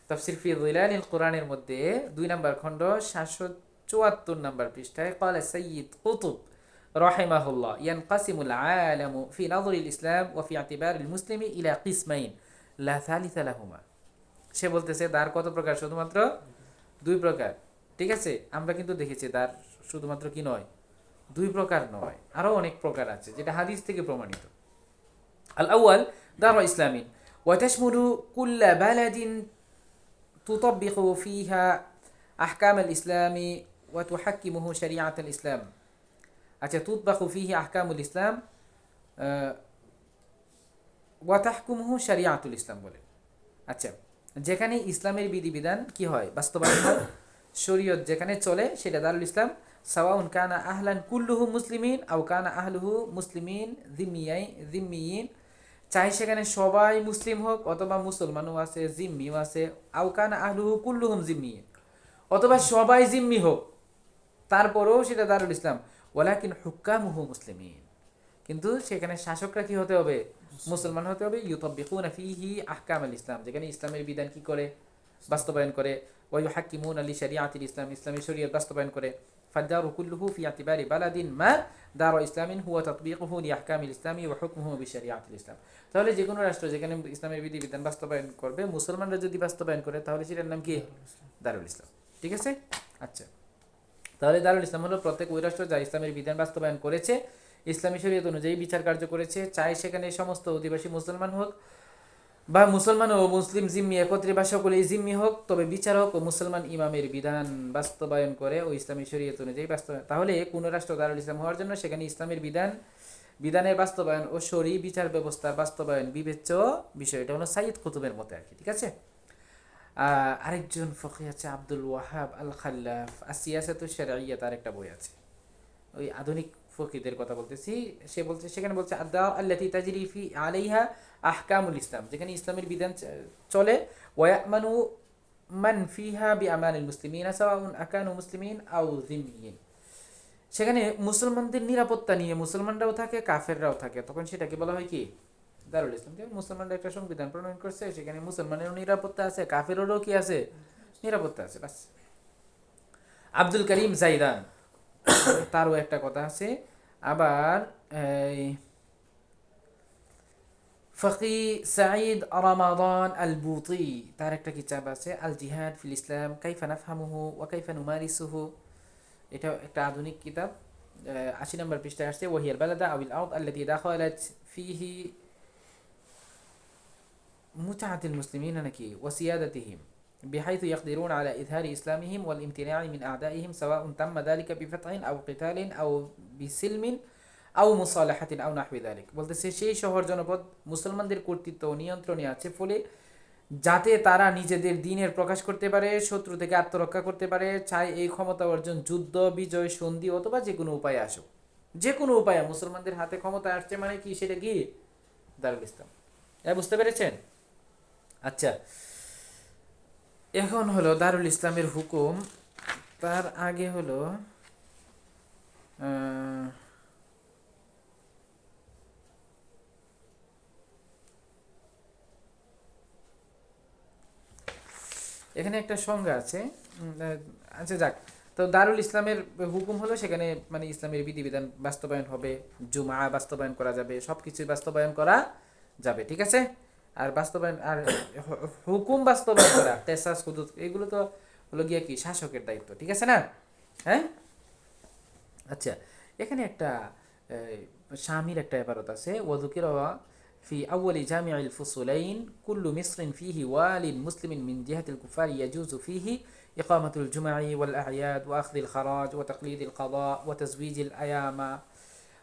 তাফসির ফি যিলালিল কুরআনের মধ্যে 2 নম্বর খণ্ড 774 নম্বর পৃষ্ঠায় قال সাইয়্যিদ কুতুব রাহিমাহুল্লাহ ইয়ানকাসিমুল আলামু ফি নাযরিল ইসলাম ওয়া ফি ইতিবারিল মুসলিমি ইলা কিসমাইন লা সালিসা লাহুমা। সে বলতেছে দার কত প্রকার? শুধুমাত্র 2 প্রকার, ঠিক আছে? আমরা কিন্তু দেখেছি দার শুধুমাত্র কি নয়, 2 প্রকার নয়, আরো অনেক প্রকার আছে, যেটা হাদিস থেকে প্রমাণিত। আল আউয়াল দার ইসলামিন وتشمل كل بلد تطبق فيها أحكام الإسلام وتحكمه شريعة الإسلام। আচ্ছা, تطبق فيه أحكام الإسلام وتحكمه شريعة الإسلام বলে। আচ্ছা, যেখানে ইসলামের বিধিবিধান কি হয়? বাস্তবায়ন হয়। শরীয়ত যেখানে চলে সেটা দারুল ইসলাম। সাওয়াউন কানা আহলান কুল্লুহু মুসলিমিন আও কানা আহলুহু মুসলিমিন যিম্মিয়িন, চাই সেখানে সবাই মুসলিম হোক অথবা মুসলমানও আছে, জিম্মিও আছে। আও কানা আহলুহু কুল্লুহুম জিম্মিয়িন, অথবা সবাই জিম্মি হোক, তারপরেও সেটা দারুল ইসলাম। ওয়ালাকিন হুক্কামুহু মুসলিমিন, কিন্তু সেখানে শাসকরা কি হতে হবে? মুসলমান হতে হবে ইউতাব্বিকুনা ফীহি আহকামাল ইসলাম, যেখানে ইসলামের বিধান কি করে বাস্তবায়ন করে, ওয়া ইউহাক্কিমুনা লিশারিআতিল ইসলাম, ইসলামী শরীয়ত বাস্তবায়ন করে। ফাদ্দারু কুল্লুহু ফি ইতিবারি বালাদিন মা দারু ইসলামিন হুয়া তাতবিকুহু লিআহকামিল ইসলামি ওয়া হুকমুহু বিশারিআতিল ইসলাম। তাহলে যে কোনো রাষ্ট্র যেখানে ইসলামের বিধিবিধান বাস্তবায়ন করবে, মুসলমানরা যদি বাস্তবায়ন করে, তাহলে সেটার নাম কি? দারুল ইসলাম। ঠিক আছে? আচ্ছা, তাহলে দারুল ইসলাম হলো প্রত্যেক ওই রাষ্ট্র যা ইসলামের বিধান বাস্তবায়ন করেছে, ইসলামী শরীয়ত অনুযায়ী বিচার কার্য করেছে, চাই সেখানে সমস্ত অধিবাসী মুসলমান হোক বা মুসলমান ও মুসলিম জিম্মি একত্রে বা সকলেই জিম্মি হোক, তবে বিচারক ও মুসলমান ইমামের বিধান বাস্তবায়ন করে ও ইসলামী শরীয়ত অনুযায়ী বাস্তবায়ন। তাহলে কোন রাষ্ট্র দারুল ইসলাম হওয়ার জন্য সেখানে ইসলামের বিধানের বাস্তবায়ন ও শরী বিচার ব্যবস্থার বাস্তবায়ন বিবেচ্য বিষয়। এটা হলো সাইয়্যিদ কুতুবের মতে আর কি। ঠিক আছে? আরেকজন ফকি আছে আব্দুল ওয়াহাব আল খাল্লাফ, আসিয়াসাতুশ শারঈয়্যা, তার একটা বই আছে, ওই আধুনিক ফকিদের কথা বলতেছি। সে বলছে, সেখানে বলছে আদ-দার আল্লাতী তাজরি ফি আলাইহা আহকামুল ইসলাম, যেখানে ইসলামের বিধান চলে, ওয়া ইয়ামানু মান ফিহা বিআমানিল মুসলিমিনা সাওয়াউন আকানু মুসলিমিন আও যিম্মিয়িন, সেখানে মুসলমানদের নিরাপত্তা নিয়ে মুসলমানরাও থাকে, কাফেররাও থাকে, তখন সেটাকে বলা হয় কি? দারুল ইসলাম। যেমন মুসলমানরা একটা সংবিধান প্রণয়ন করছে, সেখানে মুসলমানেরও নিরাপত্তা আছে, কাফেরেরও কি আছে? নিরাপত্তা আছে। বাস। আব্দুল করিম জাইদান, তারও একটা কথা আছে। আবার ফকি সাঈদ রমাদান আল বুতি, তার একটা কিতাব আছে আল জিহাদ ফিল ইসলাম কাইফা নাফহামুহু ওয়া কাইফা নুমারিসুহু। এটা একটা আধুনিক কিতাব, ৮০ নম্বর পৃষ্ঠায় আসছে। ওয়াহিয়াল বালাদা আউল আরদ আল্লাতী দাখালাত ফীহি মুতাআতিল মুসলিমিন নাকি ওয়া সিয়াদাতিহিম بحيث يقدرون على إظهار إسلامهم والامتناع من أعدائهم سواء تم ذلك بفتح أو قتال أو بسلم أو مصالحة أو نحو ذلك। বলতেছে সেই শহর জনপদ মুসলমানদের কর্তৃত্ব ও নিয়ন্ত্রণে আছে, ফলে যাতে তারা নিজেদের দ্বীনের প্রকাশ করতে পারে, শত্রু থেকে আত্মরক্ষা করতে পারে, চাই এই ক্ষমতা অর্জন যুদ্ধ, বিজয়, সন্ধি অথবা যে কোনো উপায়ে আসুক। যে কোনো উপায়ে মুসলমানদের হাতে ক্ষমতা আসছে মানে কি? সেটা কি? দারুল ইসলাম। বুঝতে পেরেছেন? আচ্ছা, এখন হলো দারুল ইসলামের হুকুম। তার আগে হলো এখানে একটা সংজ্ঞা আছে। আচ্ছা যাক, তো দারুল ইসলামের হুকুম হলো সেখানে মানে ইসলামের বিধিবিধান বাস্তবায়ন হবে, জুমা বাস্তবায়ন করা যাবে, সব কিছুই বাস্তবায়ন করা যাবে। ঠিক আছে? আর বাস্তবায়ন আর হুকুম বাস্তবায়ন করা, কেসাস, হুদুদ, এগুলো তো হলো গিয়া কি? শাসকের দায়িত্ব। ঠিক আছে না? হ্যাঁ, আচ্ছা, এখানে একটা স্বামীর একটা ইবারত আছে, ওয়াযুকিরা في أول جامع الفصولين كل مصر فيه وال مسلم من جهة الكفار يجوز فيه إقامة الجمع والأعياد وأخذ الخراج وتقليد القضاء وتزويج الأيام।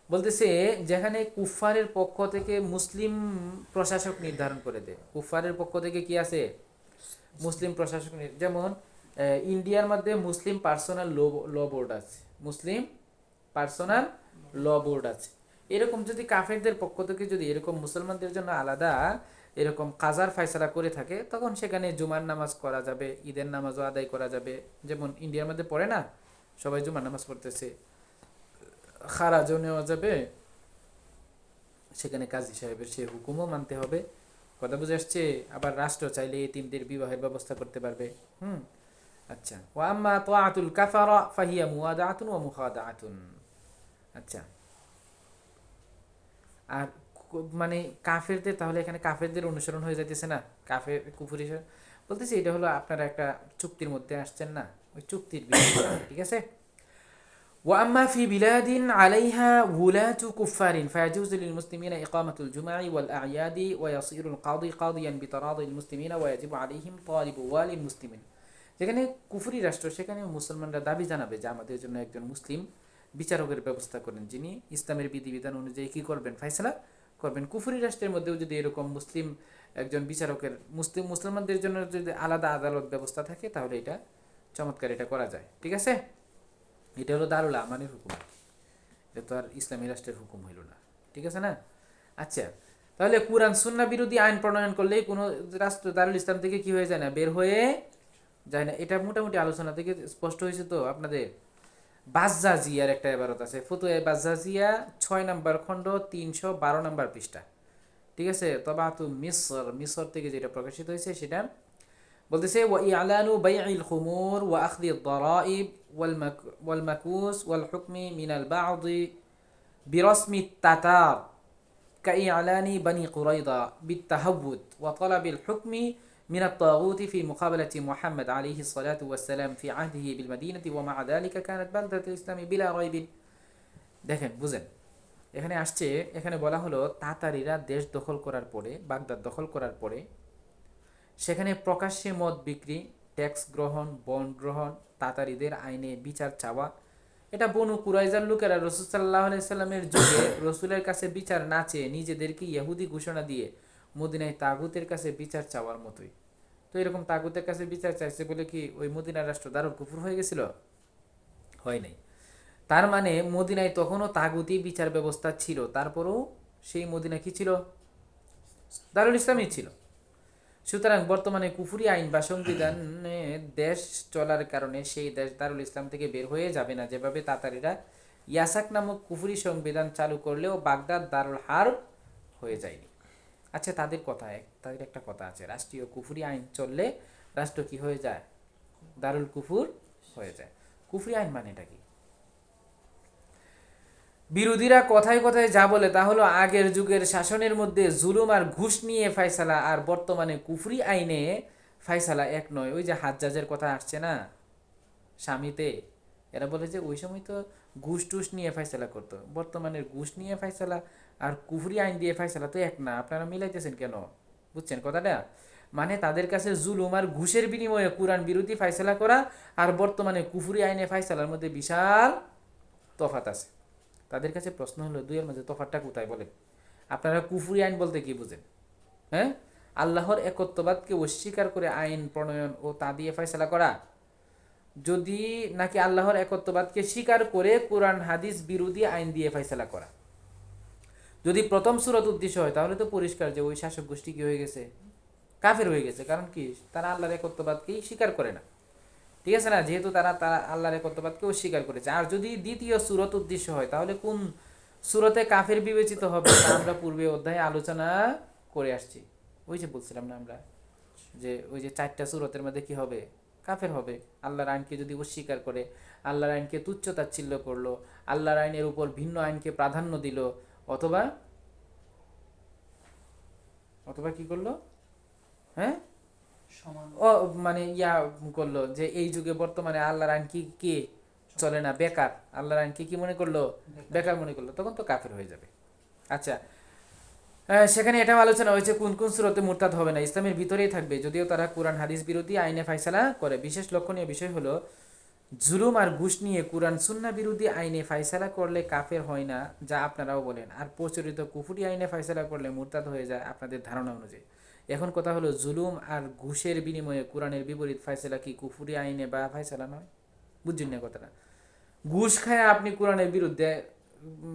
বলতেছে যেখানে কুফারের পক্ষ থেকে মুসলিম প্রশাসক নির্ধারণ করে দেয়, কুফারের পক্ষ থেকে কি আছে? মুসলিম প্রশাসক। যেমন ইন্ডিয়ার মধ্যে মুসলিম পার্সোনাল ল বোর্ড আছে, মুসলিম পার্সোনাল ল বোর্ড আছে। এরকম যদি কাফেরদের পক্ষ থেকে যদি এরকম মুসলমানদের জন্য আলাদা এরকম কাজার ফায়সালা করে থাকে, তখন সেখানে জুমার নামাজ করা যাবে, ঈদের নামাজও আদায় করা যাবে। যেমন ইন্ডিয়ার মধ্যে পড়ে না, সবাই জুমার নামাজ পড়তেছে, খারাজও নেওয়া যাবে, সেখানে কাজী সাহেবের সে হুকুমও মানতে হবে। কথা বুঝে আসছে? আবার রাষ্ট্র চাইলে এতিমদের বিবাহের ব্যবস্থা করতে পারবে। আচ্ছা, ওয়া আম্মা তাআতুল কাফারা ফাহিয়া মুওয়াদাআতুন ওয়া মুখাদাআতুন। আচ্ছা, আর মানে কাফেরদের, তাহলে এখানে কাফেরদের অনুসরণ হয়ে যাইতেছে না, কাফের কুফরি বলতেছি। এটা হলো আপনারা একটা চুক্তির মধ্যে আসছেন না, ওই চুক্তির বিষয়। ঠিক আছে? وأما في بلاد عليها ولاة كفار فيجوز للمسلمين إقامة الجمع والأعياد ويصير القاضي قاضيا بتراضي المسلمين ويجب عليهم طالب والي المسلمين। যেখানে কুফরি রাষ্ট্র, সেখানে মুসলমানরা দাবি জানাবে যে আমাদের জন্য একজন মুসলিম বিচারকের ব্যবস্থা করেন, যিনি ইসলামের বিধিবিধান অনুযায়ী কি করবেন? ফয়সালা করবেন। কুফরি রাষ্ট্রের মধ্যেও যদি এরকম মুসলিম একজন বিচারকের, মুসলমানদের জন্য যদি আলাদা আদালত ব্যবস্থা থাকে, তাহলে এটা চমৎকার, এটা করা যায়। ঠিক আছে? এটা হলো দারুল আমানের হুকুম, এটা তো আর ইসলামী রাষ্ট্রের হুকুম হইল না। ঠিক আছে না? আচ্ছা, তাহলে কুরআন সুন্নাহ বিরোধী আইন প্রণয়ন করলেই কোনো রাষ্ট্র দারুল ইসলাম থেকে কি হয়ে যায় না? বের হয়ে যায় না। এটা মোটামুটি আলোচনা থেকে স্পষ্ট হয়েছে তো আপনাদের। বাজ্জাজিয়ার একটা ইবারত আছে, ফতুয়া বাজ্জাজিয়া 6 নম্বর খণ্ড 312 নম্বর পৃষ্ঠা। ঠিক আছে, তবাতু মিসর, মিসর থেকে যেটা প্রকাশিত হয়েছে সেটা বলতেছে ওয়া ইয়ালানু বাইইল খুমুর ওয়া আখদি দারাইব ওয়াল মাকুস ওয়াল হুকমি মিনাল বা'দি বিরসমি তাতার كإعلان بني قريظة بالتهود وطلب الحكم من الطاغوت في مقابلة محمد عليه الصلاة والسلام في عهده بالمدينة ومع ذلك كانت بلدة الإسلام بلا ريب. দেখেন বুঝেন, এখানে আসছে, এখানে বলা হলো তাতারিরা দেশ দখল করার পরে, বাগদাদ দখল করার পরে সেখানে প্রকাশ্যে মদ বিক্রি, ট্যাক্স গ্রহণ, বন্ড গ্রহণ, তাতারিদের আইনে বিচার চাওয়া, এটা বনু কুরাইজার লোকেরা রসুল সাল্লাহ সাল্লামের যুগে রসুলের কাছে বিচার না চেয়ে নিজেদেরকে ইহুদি ঘোষণা দিয়ে মদিনায় তাগুতের কাছে বিচার চাওয়ার মতোই। তো এরকম তাগুতের কাছে বিচার চাইছে বলে কি ওই মদিনার রাষ্ট্র দারুল কুফর হয়ে গেছিল? হয় নাই। তার মানে মদিনায় তখনও তাগুতি বিচার ব্যবস্থা ছিল, তারপরেও সেই মদিনা কি ছিল? দারুল ইসলামই ছিল। সুতরাং বর্তমানে কুফরি আইন বা সংবিধানে দেশ চলার কারণে সেই দেশ দারুল ইসলাম থেকে বের হয়ে যাবে না, যেভাবে তাতারিরা ইয়াসাক নামক কুফরি সংবিধান চালু করলেও বাগদাদ দারুল হার্ব হয়ে যায়নি। আচ্ছা, তাদের একটা কথা আছে, রাষ্ট্রীয় কুফরি আইন চললে রাষ্ট্র কি হয়ে যায়? দারুল কুফুর হয়ে যায়। কুফরি আইন মানে এটা কি? বিরোধীরা কথায় কথায় যা বলে তা হলো আগের যুগের শাসনের মধ্যে জুলুম আর ঘুষ নিয়ে ফায়সালা, আর বর্তমানে কুফরি আইনে ফায়সালা এক নয়। ওই যে হাজ্জাজের কথা আসছে না স্বামীতে, এরা বলে যে ওই সময় তো ঘুষ টুস নিয়ে ফায়সালা করতো, বর্তমানের ঘুষ নিয়ে ফায়সালা আর কুফরি আইন দিয়ে ফায়সালা তো এক না। আপনারা মিলাইতেছেন কেন? বুঝছেন কথাটা? মানে তাদের কাছে জুলুম আর ঘুষের বিনিময়ে কোরআন বিরোধী ফায়সালা করা আর বর্তমানে কুফরি আইনে ফায়সালার মধ্যে বিশাল তফাত আছে। তাদের কাছে প্রশ্ন হলো দুইয়ের মাঝে তফাৎটা কোথায় বলেন? আপনারা কুফরি আইন বলতে কি বুঝেন? হ্যাঁ, আল্লাহর একত্ববাদকে অস্বীকার করে আইন প্রণয়ন ও তা দিয়ে ফয়সালা করা, যদি নাকি আল্লাহর একত্ববাদকে স্বীকার করে কোরআন হাদিস বিরোধী আইন দিয়ে ফয়সালা করা। যদি প্রথম সূরত উদ্দেশ্য হয় তাহলে তো পরিষ্কার যে ওই শাসক গোষ্ঠী কি হয়ে গেছে? কাফের হয়ে গেছে। কারণ কি? তারা আল্লাহর একত্ববাদকেই স্বীকার করে না, ঠিক আছে না? যেহেতু তারা আল্লাহর একত্ববাদকে অস্বীকার করেছে। আর যদি দ্বিতীয় সূরত উদ্দেশ্য হয় তাহলে কোন সূরতে কাফের বিবেচিত হবে তা আমরা পূর্বে অধ্যায়ে আলোচনা করে আসছি। ওই যে বলছিলাম না আমরা যে ওই যে 4টা সূরতের মধ্যে কি হবে? কাফের হবে। আল্লাহর আইনকে যদি অস্বীকার করে, আল্লাহর আইনকে তুচ্ছ তাচ্ছিল্য করলো, আল্লাহর আইনের উপর ভিন্ন আইনকে প্রাধান্য দিল, অথবা অথবা কি করলো? হ্যাঁ, ও মানে করলো যে এই যুগে বর্তমানে আল্লাহর আইন কি চলে না, বেকার, আল্লাহর আইনকে কি মনে করলো? বেকার মনে করলো, তখন তো কাফের হয়ে যাবে। আচ্ছা, সেখানে এটাও আলোচনা হয়েছে কোন কোন সূরতে মুরতাদ হবে না, ইসলামের ভিতরেই থাকবে যদিও তারা কোরআন হাদিস বিরোধী আইনে ফায়সালা করে। বিশেষ লক্ষণীয় বিষয় হলো জুলুম আর ঘুষ নিয়ে কোরআন সুন্নাহ বিরোধী আইনে ফায়সালা করলে কাফের হয় না, যা আপনারাও বলেন, আর প্রচলিত কুফরি আইনে ফায়সালা করলে মুরতাদ হয়ে যায় আপনাদের ধারণা অনুযায়ী। এখন কথা হলো জুলুম আর ঘুষের বিনিময়ে কোরআনের বিপরীত ফায়সালা কি কুফরি আইনে বা ফায়সালা নয়? বুঝছেন না কথাটা? ঘুষ খায় আপনি কোরআনের বিরুদ্ধে,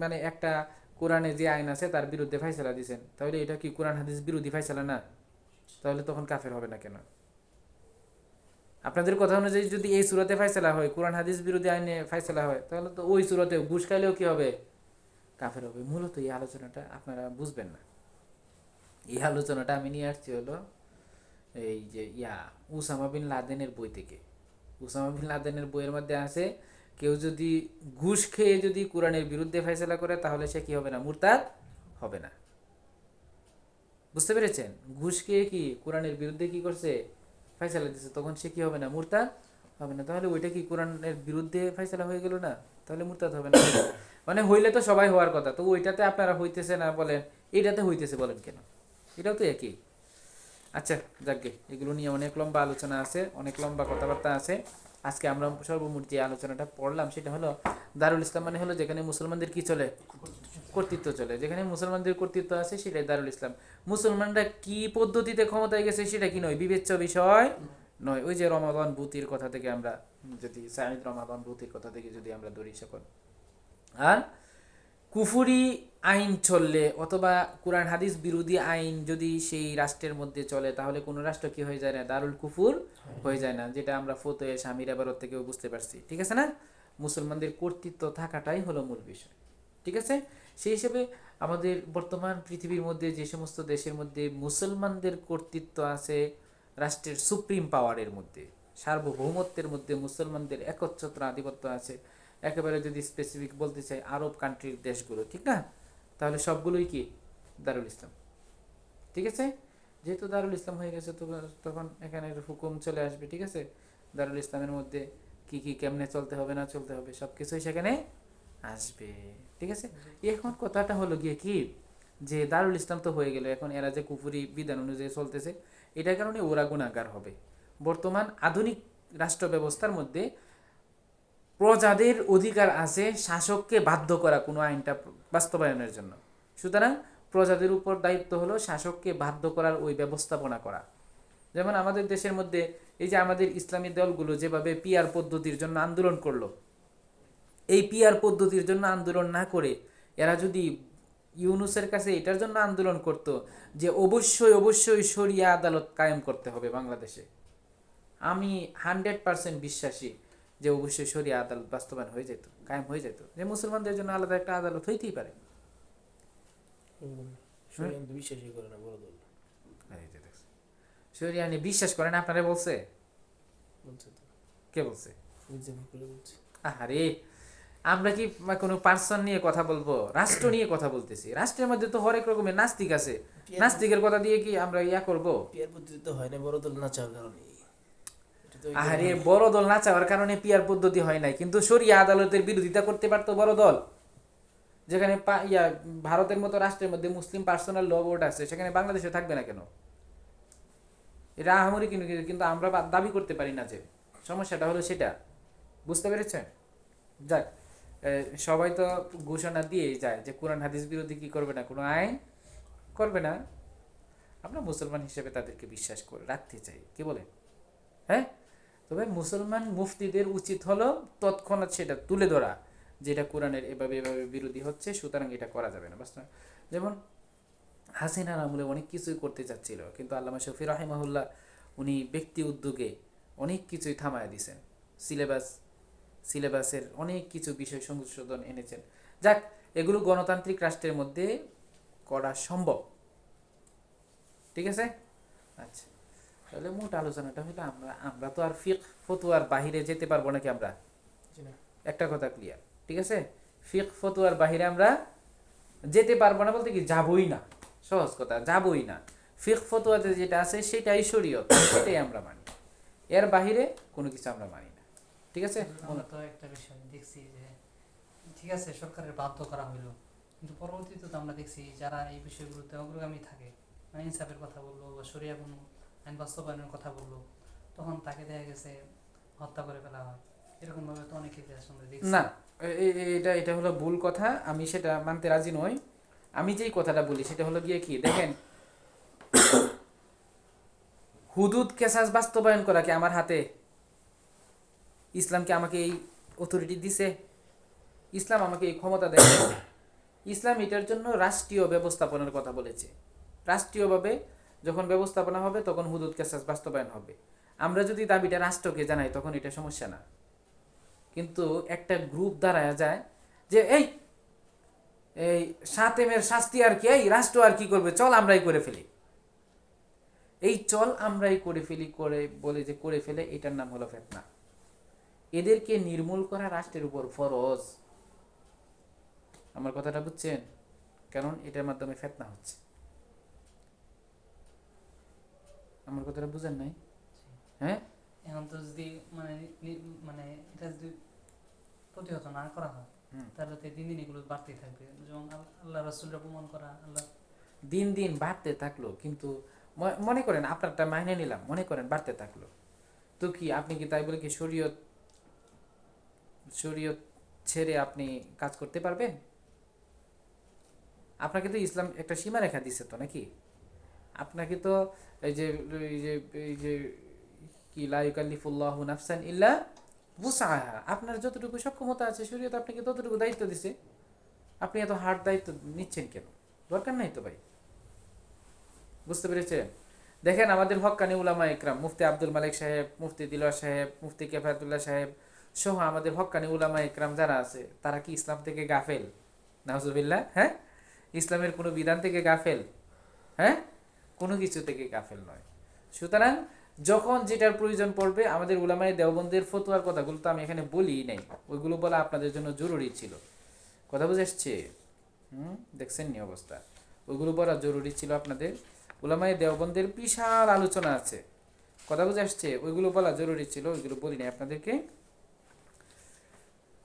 মানে একটা কোরআনে যে আইন আছে তার বিরুদ্ধে ফায়সালা দিয়েছেন, তাহলে এটা কি কোরআন হাদিস বিরোধী ফায়সালা না? তাহলে তখন কাফের হবে না কেন? আপনাদের কথা অনুযায়ী যদি এই সূরতে ফায়সালা হয়, কোরআন হাদিস বিরোধী আইনে ফায়সালা হয়, তাহলে তো ওই সূরতে ঘুষ খাইলেও কি হবে? কাফের হবে। মূলত এই আলোচনাটা আপনারা বুঝবেন না। এই আলোচনাটা আমি নিয়ে আসছি হলো এই যে উসামা বিন লাদেনের বই থেকে। উসামা বিন লাদেনের বইয়ের মধ্যে আছে কেউ যদি ঘুষ খেয়ে যদি কোরআনের বিরুদ্ধে ফয়সালা করে তাহলে সে কি হবে না? মুরতাদ হবে না। বুঝতে পেরেছেন? ঘুষ খেয়ে কি কোরআনের বিরুদ্ধে কি করছে? ফয়সালা দিচ্ছে, তখন সে কি হবে না? মুরতাদ হবে না। তাহলে ওইটা কি কোরআনের বিরুদ্ধে ফয়সালা হয়ে গেল না? তাহলে মুরতাদ হবে না। মানে হইলে তো সবাই হওয়ার কথা, তো ওইটাতে আপনারা হইতেছে না বলেন, এইটাতে হইতেছে বলেন কেন? এটাও তো একই। আচ্ছা, যাকগে, এগুলো নিয়ে অনেক লম্বা আলোচনা আছে, অনেক লম্বা কথাবার্তা আছে। আজকে আমরা সর্বমোট যে আলোচনাটা পড়লাম সেটা হলো দারুল ইসলাম মানে হলো যেখানে মুসলমানদের কি চলে? কর্তৃত্ব চলে। যেখানে মুসলমানদের কর্তৃত্ব আছে সেটাই দারুল ইসলাম। মুসলমানরা কি পদ্ধতিতে ক্ষমতায় গেছে সেটা কি নয়, বিবেচ্য বিষয় নয়। ওই যে রমাদান ভূতির কথা থেকে আমরা যদি সাঈদ রমাদান ভূতির কথা থেকে যদি আমরা ধরি সকল, আর কুফুরি আইন চললে অথবা কোরআন হাদিস বিরোধী আইন যদি সেই রাষ্ট্রের মধ্যে চলে তাহলে কোনো রাষ্ট্র কি হয়ে যায় না? দারুল কুফুর হয়ে যায় না, যেটা আমরা ফতোয়ে স্বামীর আবারত থেকেও বুঝতে পারছি। ঠিক আছে না? মুসলমানদের কর্তৃত্ব থাকাটাই হলো মূল বিষয়। ঠিক আছে, সেই হিসেবে আমাদের বর্তমান পৃথিবীর মধ্যে যে সমস্ত দেশের মধ্যে মুসলমানদের কর্তৃত্ব আছে, রাষ্ট্রের সুপ্রিম পাওয়ারের মধ্যে, সার্বভৌমত্বের মধ্যে মুসলমানদের একচ্ছত্র আধিপত্য আছে, একেবারে যদি স্পেসিফিক বলতে চাই আরব কান্ট্রির দেশগুলো, ঠিক না? তাহলে সবগুলোই কি দারুল ইসলাম, ঠিক আছে? যেহেতু দারুল ইসলাম হয়ে গেছে তো তখন এখানে হুকুম চলে আসবে, ঠিক আছে? দারুল ইসলামের মধ্যে কি কি কেমনে চলতে হবে না চলতে হবে সব কিছুই সেখানে আসবে, ঠিক আছে? এখন কথাটা হলো গিয়ে কি, যে দারুল ইসলাম তো হয়ে গেল, এখন এরা যে কুফুরি বিধান অনুযায়ী চলতেছে, এটার কারণে ওরা গুণাগার হবে। বর্তমান আধুনিক রাষ্ট্র ব্যবস্থার মধ্যে প্রজাদের অধিকার আছে শাসককে বাধ্য করা কোনো আইনটা বাস্তবায়নের জন্য। সুতরাং প্রজাদের উপর দায়িত্ব হলো শাসককে বাধ্য করার ওই ব্যবস্থাপনা করা। যেমন আমাদের দেশের মধ্যে এই যে আমাদের ইসলামী দলগুলো যেভাবে পিআর পদ্ধতির জন্য আন্দোলন করলো, এই পিআর পদ্ধতির জন্য আন্দোলন না করে এরা যদি ইউনুসের কাছে এটার জন্য আন্দোলন করত যে অবশ্যই অবশ্যই শরিয়া আদালত কায়েম করতে হবে বাংলাদেশে, আমি 100% বিশ্বাসী যে অবশ্যই শরিয়া আদালত বাস্তবায়ন হয়ে যেত, কায়েম হয়ে যেত, যে মুসলমানদের জন্য আলাদা একটা আদালত হইতেই পারে। শরীয়ত তো বিশ্বাসই করে না বড় দল, শরিয়া নিয়ে বিশ্বাস করেন আপনারা বলছে? বলছে তো, কে বলছে? মির্জাফর করে বলছে। আরে আমরা কি কোনো পার্সন নিয়ে কথা বলবো? রাষ্ট্র নিয়ে কথা বলতেছি। রাষ্ট্রের মধ্যে তো হরেক রকমের নাস্তিক আছে, নাস্তিকের কথা দিয়ে কি আমরা ইয়া করব? পিয়ার পদ্ধতি তো হয় না বড় দল না চাওয়ার কারণে। এটা তো আরে বড় দল না চাওয়ার কারণে পিয়ার পদ্ধতি হয় নাই, কিন্তু শরিয়া আদালতের বিরোধিতা করতে পারতো বড় দল। যেখানে ভারতের মতো রাষ্ট্রের মধ্যে মুসলিম পার্সোনাল ল বোর্ড আছে, সেখানে বাংলাদেশে থাকবে না কেন? এটা আহামরি কিন্তু আমরা দাবি করতে পারি না, যে সমস্যাটা হলো সেটা। বুঝতে পেরেছেন? যাক, সবাই তো ঘোষণা দিয়ে যায় যে কোরআন হাদিস বিরোধী কি করবে না, কোনো আইন করবে না। আমরা মুসলমান হিসেবে তাদেরকে বিশ্বাস করে রাখতে চাই, কি বলে? হ্যাঁ, তবে মুসলমান মুফতিদের উচিত হলো তৎক্ষণাৎ সেটা তুলে ধরা, যেটা কোরআনের এভাবে এভাবে বিরোধী হচ্ছে, সুতরাং এটা করা যাবে না। বাস্তব যেমন হাসিনার আমলে অনেক কিছুই করতে চাচ্ছিল, কিন্তু আল্লামা শফি রাহিমাহুল্লাহ উনি ব্যক্তি উদ্যোগে অনেক কিছুই থামায় দিয়েছেন। সিলেবাসের অনেক কিছু বিষয় সংশোধন এনেছেন। যাক, এগুলো গণতান্ত্রিক রাষ্ট্রের মধ্যে করা সম্ভব, ঠিক আছে? আচ্ছা, তাহলে মোট আলোচনাটা হলো আমরা তো আর ফিকহ ফতোয়ার বাহিরে যেতে পারবো নাকি আমরা? একটা কথা ক্লিয়ার, ঠিক আছে? ফিকহ ফতোয়ার বাহিরে আমরা যেতে পারবো না, বলতে কি যাবই না, সহজ কথা, যাবই না। ফিকহ ফতোয়াতে যেটা আছে সেটাই শরীয়ত, সেটাই আমরা মানি, এর বাহিরে কোনো কিছু আমরা মানি না, ঠিক আছে? আমরা তো একটা বিষয় দেখছি যে ঠিক আছে সরকারের বাধ্য করা হইলো, কিন্তু পরবর্তীতে তো আমরা দেখছি যারা এই বিষয়গুলোতে অগ্রগামী থাকে, মানে ইনসাফের কথা বললো বা শরিয়া কোনো আইন বাস্তবায়নের কথা বললো, তখন তাকে দেখা গেছে হত্যা করে ফেলা হয়। এরকম ভাবে তো অনেক ইতিহাস আমরা দেখছি। না, এটা হলো ভুল কথা, আমি সেটা মানতে রাজি নই। আমি যেই কথাটা বলি সেটা হলো গিয়ে কি, দেখেন, হুদুদ কেসাস বাস্তবায়ন করা কি আমার হাতে? ইসলামকে আমাকে এই অথরিটি দিছে? ইসলাম আমাকে এই ক্ষমতা দেয়? ইসলাম এটার জন্য রাষ্ট্রীয় ব্যবস্থাপনার কথা বলেছে। রাষ্ট্রীয়ভাবে যখন ব্যবস্থাপনা হবে তখন হুদুদ কেসাস বাস্তবায়ন হবে। আমরা যদি দাবিটা রাষ্ট্রকে জানাই তখন এটা সমস্যা না, কিন্তু একটা গ্রুপ দাঁড়ায় যায় যে এই এই সাতেমের শাস্তি আর কি, এই রাষ্ট্র আর কি করবে, চল আমরাই করে ফেলি। এই চল আমরাই করে ফেলি করে বলে যে করে ফেলে, এটার নাম হলো ফিতনা। এদেরকে নির্মূল করা রাষ্ট্রের উপর ফরজ। আমার কথাটা বুঝছেন? কারণ এটার মাধ্যমে ফিতনা হচ্ছে। আমার কথাটা বুঝেন নাই? হ্যাঁ, এখন তো যদি মানে এটা যদি প্রতিহত না করা হয় তাহলে তো দিন দিন এগুলো বাড়তেই থাকবে। যেমন আল্লাহ রাসূলরা প্রমাণ করা, আল্লাহ দিন দিন বাড়তে থাকলো, কিন্তু মনে করেন আপনারটা মাইনে নিলাম, মনে করেন বাড়তে থাকলো, তো কি আপনি কি তাই বলে কি শরীয়ত ছেড়ে আপনি কাজ করতে পারবেন? আপনাকে তো ইসলাম একটা সীমারেখা দিছে তো, নাকি? আপনাকে তো এই যে এই যে এই যে কি লা ইউকাল্লিফুল্লাহু নাফসান ইল্লা বুসআহা, আপনার যতটুকু সক্ষমতা আছে শরীয়ত আপনাকে ততটুকু দায়িত্ব দিছে। আপনি এত হার্ড দায়িত্ব নিচ্ছেন কেন? দরকার নাই তো ভাই। বুঝতে পেরেছেন? দেখেন আমাদের হক্কানি উলামা ইকরাম, মুফতি আব্দুল মালিক সাহেব, মুফতি দিলওয়ার সাহেব, মুফতি কেফায়েতুল্লাহ সাহেব সহ আমাদের হক্কানি উলামা ইকরাম যারা আছে, তারা কি ইসলাম থেকে গাফেল? নাউজুবিল্লাহ। হ্যাঁ, ইসলামের কোনো বিধান থেকে গাফেল, হ্যাঁ, কোনো কিছু থেকে গাফেল নয়। সুতরাং যখন যেটার প্রয়োজন পড়বে, আমাদের উলামায়ে দেওবন্দের ফতোয়ার কথাগুলো তো আমি এখানে বলি নাই, ওইগুলো বলা আপনাদের জন্য জরুরি ছিল। কথা বুঝে আসছে? দেখছেন নি অবস্থা? ওইগুলো বলা জরুরি ছিল আপনাদের। উলামায়ে দেওবন্দের বিশাল আলোচনা আছে, কথা বুঝে আসছে? ওইগুলো বলা জরুরি ছিল, ওইগুলো বলি নাই আপনাদেরকে।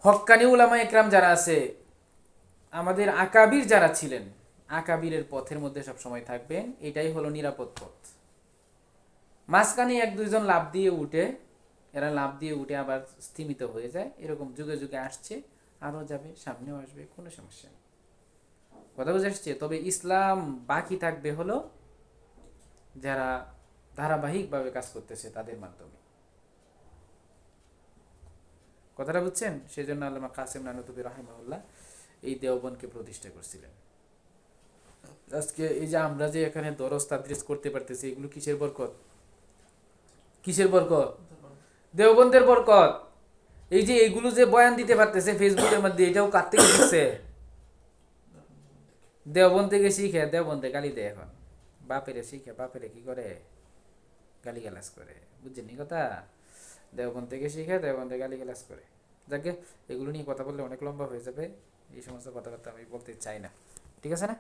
হক্কানি উলামা একরাম যারা আছে, আমাদের আকাবির যারা ছিলেন, আকাবিরের পথের মধ্যে সব সময় থাকবেন, এটাই হলো নিরাপদ পথ। মাঝখানে এক দুইজন লাভ দিয়ে উঠে, এরা লাভ দিয়ে উঠে আবার স্থিমিত হয়ে যায়, এরকম যুগে যুগে আসছে, আরও যাবে, সামনেও আসবে, কোনো সমস্যা নেই। কথা বুঝে আসছে? তবে ইসলাম বাকি থাকবে হলো যারা ধারাবাহিকভাবে কাজ করতেছে তাদের মাধ্যমে। কথাটা বুঝছেন? সেই জন্য আল্লামা কাসেম নানুতুবি রাহিমাহুল্লাহ এই দেওবনকে প্রতিষ্ঠা করছিলেন। আজকে এই যে আমরা যে এখানে দরস তাদরিস করতে পারতেছি, এগুলো কিসের বরকত? কিসের বরকত? দেওবন্দের বরকত। এই যে এইগুলো যে বয়ান দিতে পারতেছে ফেসবুকের মধ্যে, এটাও কার থেকে শিখছে? দেওবন থেকে শিখে দেওবন্দে গালি দেয় এখন। বাপেরে শিখে বাপেরে কি করে? গালি গালাজ করে। বুঝছেন এই কথা? দেওবন থেকে শিখে দেওবন্দে গালি গালাজ করে। যাকে এগুলো নিয়ে কথা বললে অনেক লম্বা হয়ে যাবে, এই সমস্ত কথাবার্তা আমি বলতে চাই না। ঠিক আছে না?